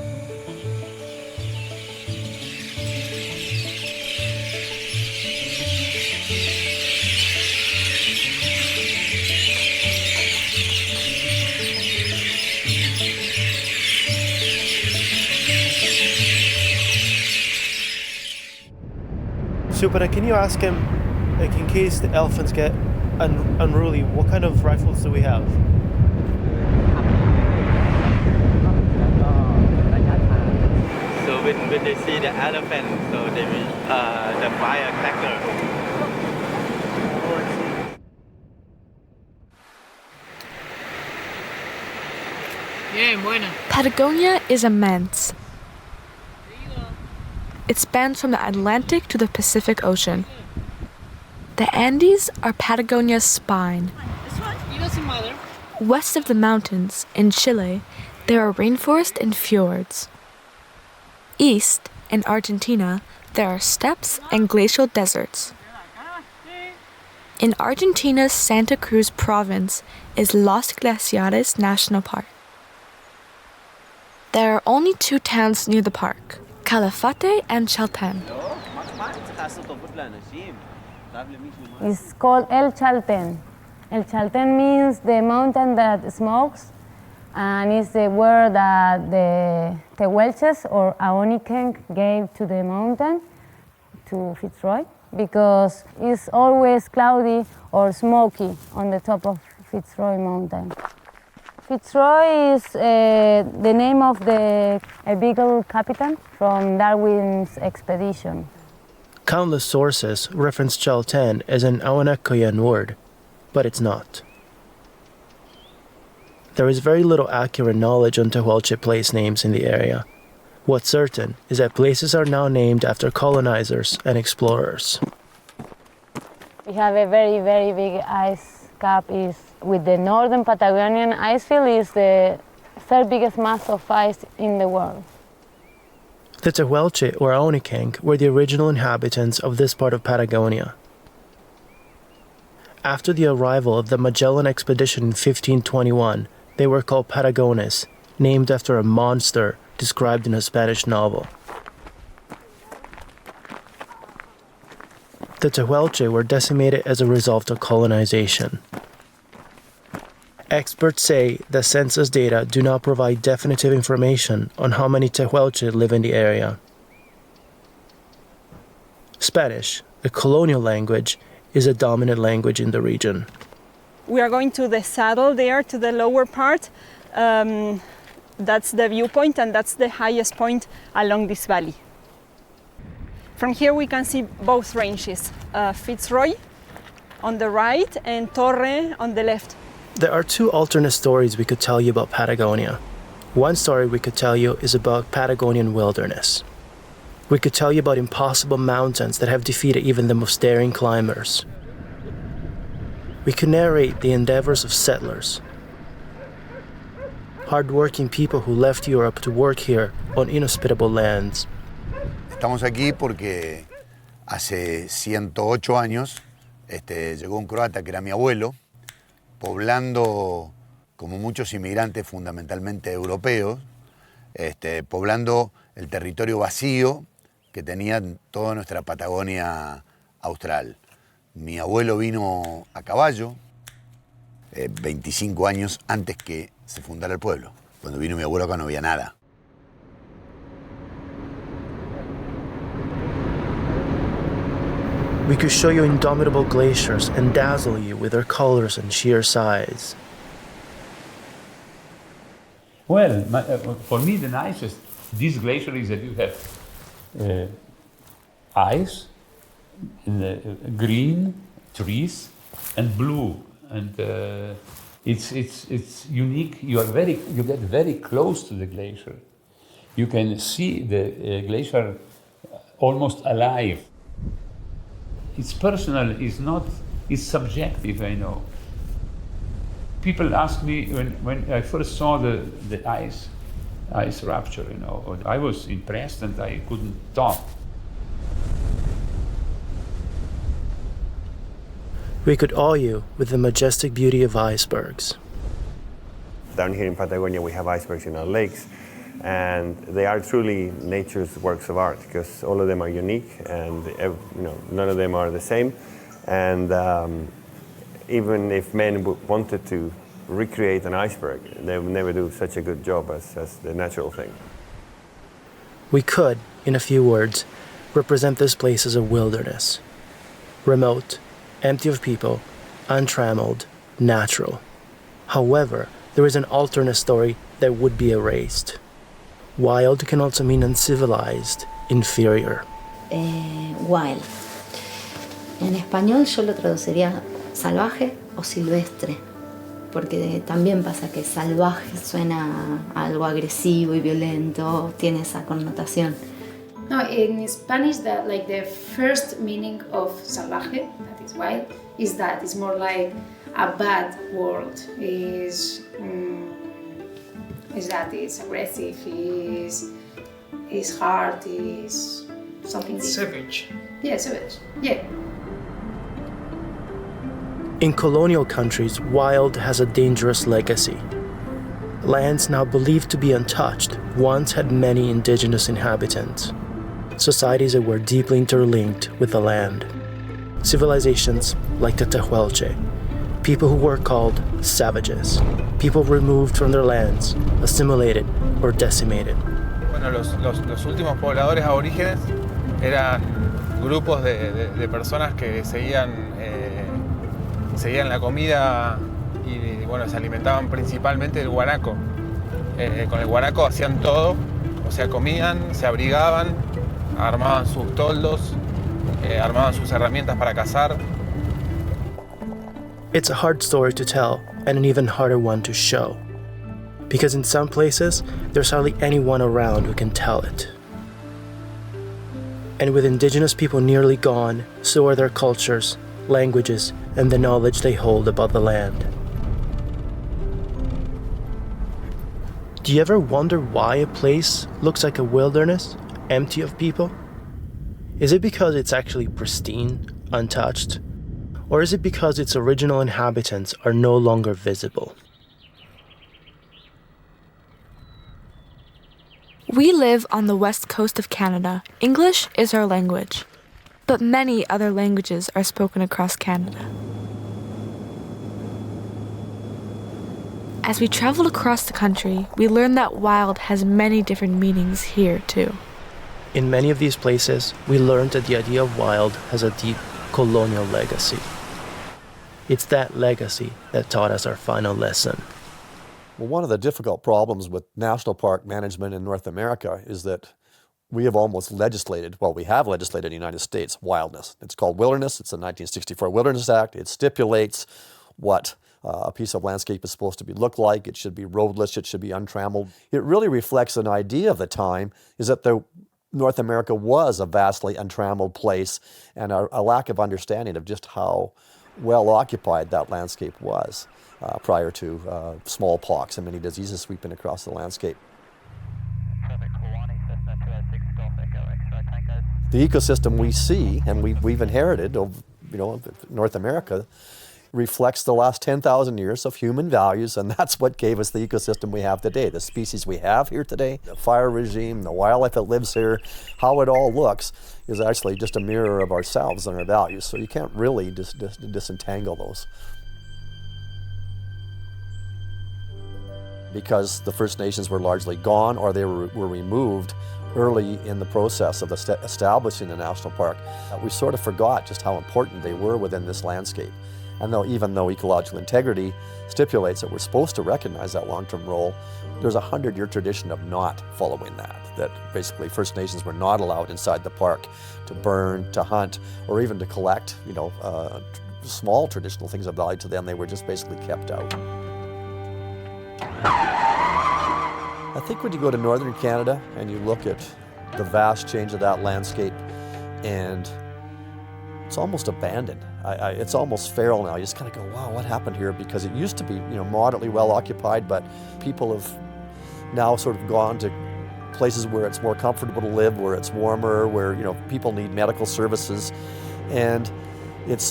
Supera, can you ask him, like, in case the elephants get unruly, what kind of rifles do we have? So when they see the elephant, so they will the firecracker. Patagonia is immense. It spans from the Atlantic to the Pacific Ocean. The Andes are Patagonia's spine. West of the mountains, in Chile, there are rainforests and fjords. East, in Argentina, there are steppes and glacial deserts. In Argentina's Santa Cruz province is Los Glaciares National Park. There are only 2 towns near the park, Calafate and Chaltén. It's called El Chaltén. El Chaltén means the mountain that smokes, and it's the word that the Tehuelches or Aoniken gave to the mountain, to Fitzroy, because it's always cloudy or smoky on the top of Fitzroy Mountain. Fitzroy is the name of the beagle captain from Darwin's expedition. Countless sources reference Chaltén as an Aonecoyan word, but it's not. There is very little accurate knowledge on Tehuelche place names in the area. What's certain is that places are now named after colonizers and explorers. We have a very, very big ice cap with the northern Patagonian ice field is the 3rd biggest mass of ice in the world. The Tehuelche or Aoniken were the original inhabitants of this part of Patagonia. After the arrival of the Magellan expedition in 1521, they were called Patagones, named after a monster described in a Spanish novel. The Tehuelche were decimated as a result of colonization. Experts say that census data do not provide definitive information on how many Tehuelche live in the area. Spanish, a colonial language, is a dominant language in the region. We are going to the saddle there, to the lower part. That's the viewpoint, and that's the highest point along this valley. From here we can see both ranges, Fitzroy on the right and Torre on the left. There are 2 alternate stories we could tell you about Patagonia. One story we could tell you is about Patagonian wilderness. We could tell you about impossible mountains that have defeated even the most daring climbers. We could narrate the endeavors of settlers, hard-working people who left Europe to work here on inhospitable lands. Estamos aquí porque hace 108 años llegó un croata que era mi abuelo, poblando, como muchos inmigrantes fundamentalmente europeos, poblando el territorio vacío que tenía toda nuestra Patagonia austral. Mi abuelo vino a caballo 25 años antes que se fundara el pueblo. Cuando vino mi abuelo acá no había nada. We could show you indomitable glaciers and dazzle you with their colors and sheer size. Well, for me the nicest, this glacier is that you have ice, green trees, and blue, and it's unique. You get very close to the glacier. You can see the glacier almost alive. It's personal, it's subjective, I know. People ask me when I first saw the ice rupture, I was impressed and I couldn't talk. We could awe you with the majestic beauty of icebergs. Down here in Patagonia we have icebergs in our lakes, and they are truly nature's works of art because all of them are unique and none of them are the same. And even if men wanted to recreate an iceberg, they would never do such a good job as the natural thing. We could, in a few words, represent this place as a wilderness. remote, empty of people, untrammeled, natural. However, there is an alternate story that would be erased. Wild can also mean uncivilized, inferior. Wild. En español yo lo traduciría salvaje o silvestre, porque también pasa que salvaje suena a algo agresivo y violento, tiene esa connotación. No, in Spanish, the first meaning of salvaje, that is wild, is that it's more like a bad word. Is that it's aggressive, is hard, is something savage. Yeah, savage. Yeah. In colonial countries, wild has a dangerous legacy. Lands now believed to be untouched once had many indigenous inhabitants. Societies that were deeply interlinked with the land. Civilizations like the Tehuelche, people who were called savages, people removed from their lands, assimilated or decimated. Bueno, los últimos pobladores aborígenes eran grupos de personas que seguían la comida y bueno, se alimentaban principalmente del guanaco. Con el guanaco hacían todo, o sea, comían, se abrigaban, armaban sus toldos, armaban sus herramientas para cazar. It's a hard story to tell and an even harder one to show, because in some places there's hardly anyone around who can tell it. And with indigenous people nearly gone, so are their cultures, languages, and the knowledge they hold about the land. Do you ever wonder why a place looks like a wilderness, empty of people? Is it because it's actually pristine, untouched? Or is it because its original inhabitants are no longer visible? We live on the west coast of Canada. English is our language, but many other languages are spoken across Canada. As we travel across the country, we learn that wild has many different meanings here too. In many of these places, we learned that the idea of wild has a deep colonial legacy. It's that legacy that taught us our final lesson. Well, one of the difficult problems with national park management in North America is that we have almost legislated, well, we have legislated in the United States, wildness. It's called wilderness. It's the 1964 Wilderness Act. It stipulates what a piece of landscape is supposed to look like. It should be roadless. It should be untrammeled. It really reflects an idea of the time, is that North America was a vastly untrammeled place, and a lack of understanding of just how well occupied that landscape was prior to smallpox and many diseases sweeping across the landscape. The ecosystem we see and we've inherited of North America reflects the last 10,000 years of human values, and that's what gave us the ecosystem we have today. The species we have here today, the fire regime, the wildlife that lives here, how it all looks is actually just a mirror of ourselves and our values. So you can't really disentangle those. Because the First Nations were largely gone, or they were removed early in the process of establishing the national park, we sort of forgot just how important they were within this landscape. And even though ecological integrity stipulates that we're supposed to recognize that long-term role, there's a 100-year tradition of not following that basically First Nations were not allowed inside the park to burn, to hunt, or even to collect, small traditional things of value to them. They were just basically kept out. I think when you go to northern Canada and you look at the vast change of that landscape, and it's almost abandoned. It's almost feral now. You just kind of go, wow, what happened here? Because it used to be, moderately well occupied, but people have now sort of gone to places where it's more comfortable to live, where it's warmer, where people need medical services, and it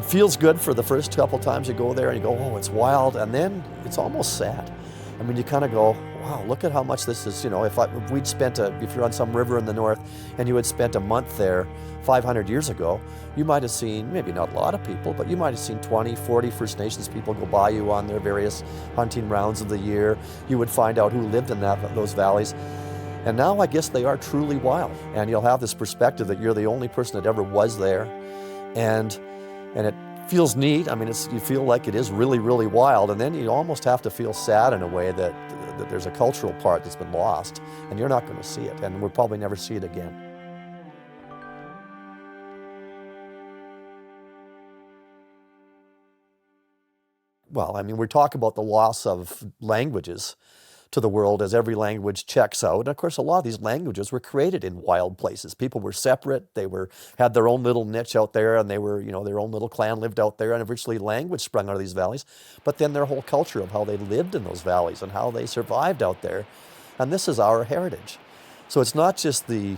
feels good for the first couple times you go there and you go, oh, it's wild, and then it's almost sad. I mean, you kind of go, wow, look at how much this is, if you're on some river in the north and you had spent a month there 500 years ago, you might have seen, maybe not a lot of people, but you might have seen 20, 40 First Nations people go by you on their various hunting rounds of the year. You would find out who lived in those valleys. And now I guess they are truly wild. And you'll have this perspective that you're the only person that ever was there. And it feels neat. I mean, you feel like it is really, really wild, and then you almost have to feel sad in a way that there's a cultural part that's been lost, and you're not going to see it, and we'll probably never see it again. Well, I mean, we talk about the loss of languages to the world as every language checks out. And of course, a lot of these languages were created in wild places. People were separate. They had their own little niche out there, and they were, their own little clan lived out there, and eventually language sprung out of these valleys. But then their whole culture of how they lived in those valleys and how they survived out there. And this is our heritage. So it's not just the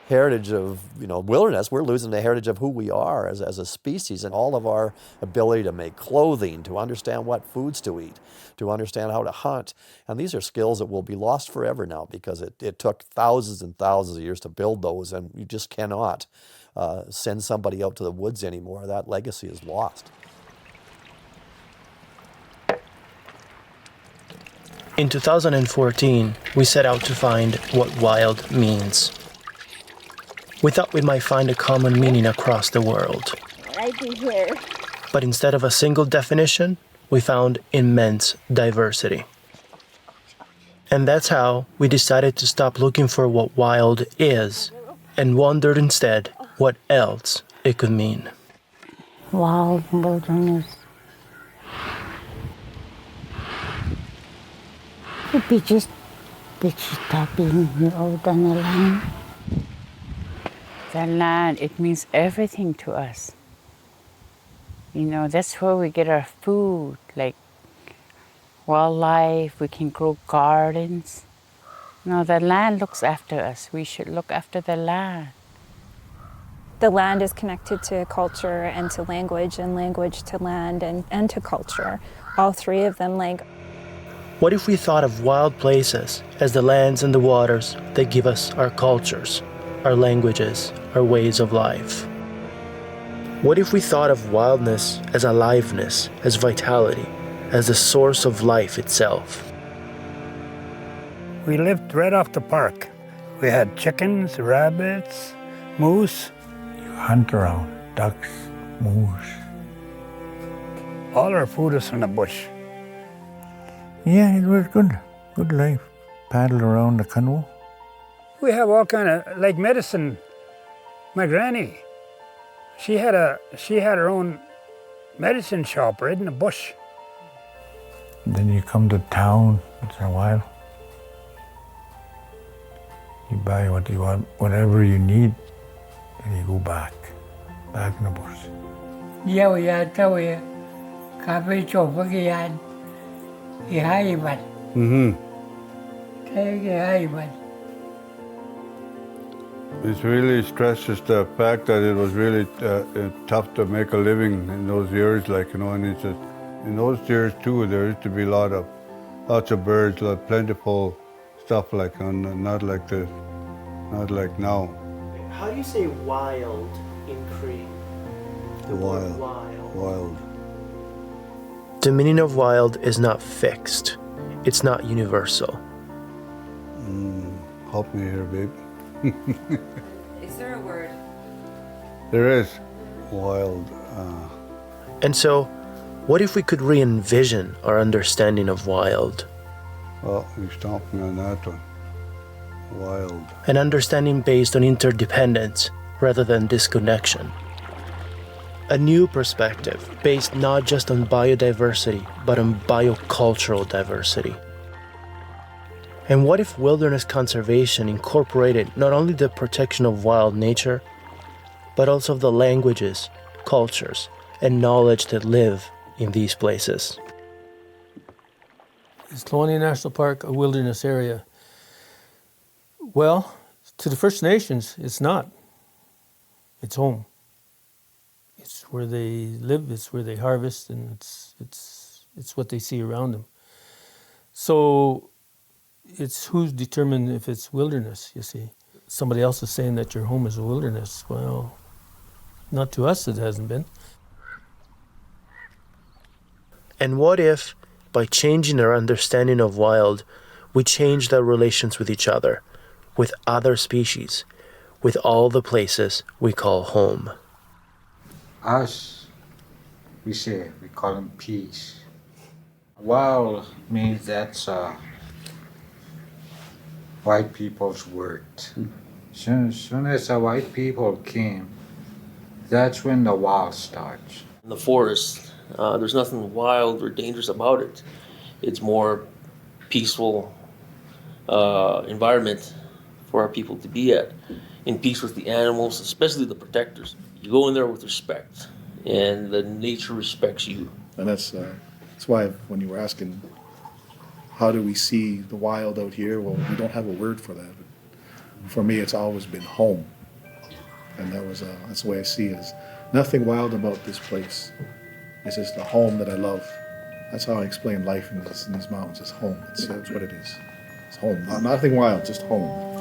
heritage of wilderness. We're losing the heritage of who we are as a species, and all of our ability to make clothing, to understand what foods to eat, to understand how to hunt. And these are skills that will be lost forever now, because it took thousands and thousands of years to build those, and you just cannot send somebody out to the woods anymore. That legacy is lost. In 2014, we set out to find what wild means. We thought we might find a common meaning across the world. Right here. But instead of a single definition, we found immense diversity. And that's how we decided to stop looking for what wild is and wondered instead what else it could mean. Wild wilderness. The beaches stop being old than the land. The land, it means everything to us. That's where we get our food, like wildlife, we can grow gardens. The land looks after us. We should look after the land. The land is connected to culture and to language, and language to land and to culture. All three of them, What if we thought of wild places as the lands and the waters that give us our cultures, our languages, our ways of life? What if we thought of wildness as aliveness, as vitality, as the source of life itself? We lived right off the park. We had chickens, rabbits, moose. You hunt around, ducks, moose. All our food is from the bush. Yeah, it was good. Good life. Paddle around the canoe. We have all kind of, like medicine. My granny, she had her own medicine shop right in the bush. And then you come to town once in a while. You buy what you want, whatever you need, and you go back in the bush. Yeah, we had a coffee shop, we had a high one. Take a high one. It really stresses the fact that it was really tough to make a living in those years, and it's just, in those years too, there used to be lots of birds, plentiful stuff not like this, not like now. How do you say wild in Cree? The wild. The meaning of wild is not fixed. It's not universal. Help me here, babe. Is there a word? There is. Wild. And so, what if we could re-envision our understanding of wild? Well, you stumped me on that one. Wild. An understanding based on interdependence rather than disconnection. A new perspective based not just on biodiversity, but on biocultural diversity. And what if wilderness conservation incorporated not only the protection of wild nature, but also of the languages, cultures, and knowledge that live in these places? Is Kelowna National Park a wilderness area? Well, to the First Nations, it's not. It's home. It's where they live, it's where they harvest, and it's what they see around them. So it's who's determined if it's wilderness, you see. Somebody else is saying that your home is a wilderness. Well, not to us it hasn't been. And what if, by changing our understanding of wild, we changed our relations with each other, with other species, with all the places we call home? us, we call them peace. Wild means that's white people's word. Soon as the white people came, that's when the wild starts. In the forest, there's nothing wild or dangerous about it. It's more peaceful environment for our people to be at, in peace with the animals, especially the protectors. You go in there with respect, and the nature respects you. And that's why when you were asking, how do we see the wild out here? Well, we don't have a word for that. But for me, it's always been home, and that's the way I see it. There's nothing wild about this place. It's just a home that I love. That's how I explain life in these mountains. It's home. It's what it is. It's home. Nothing wild, just home.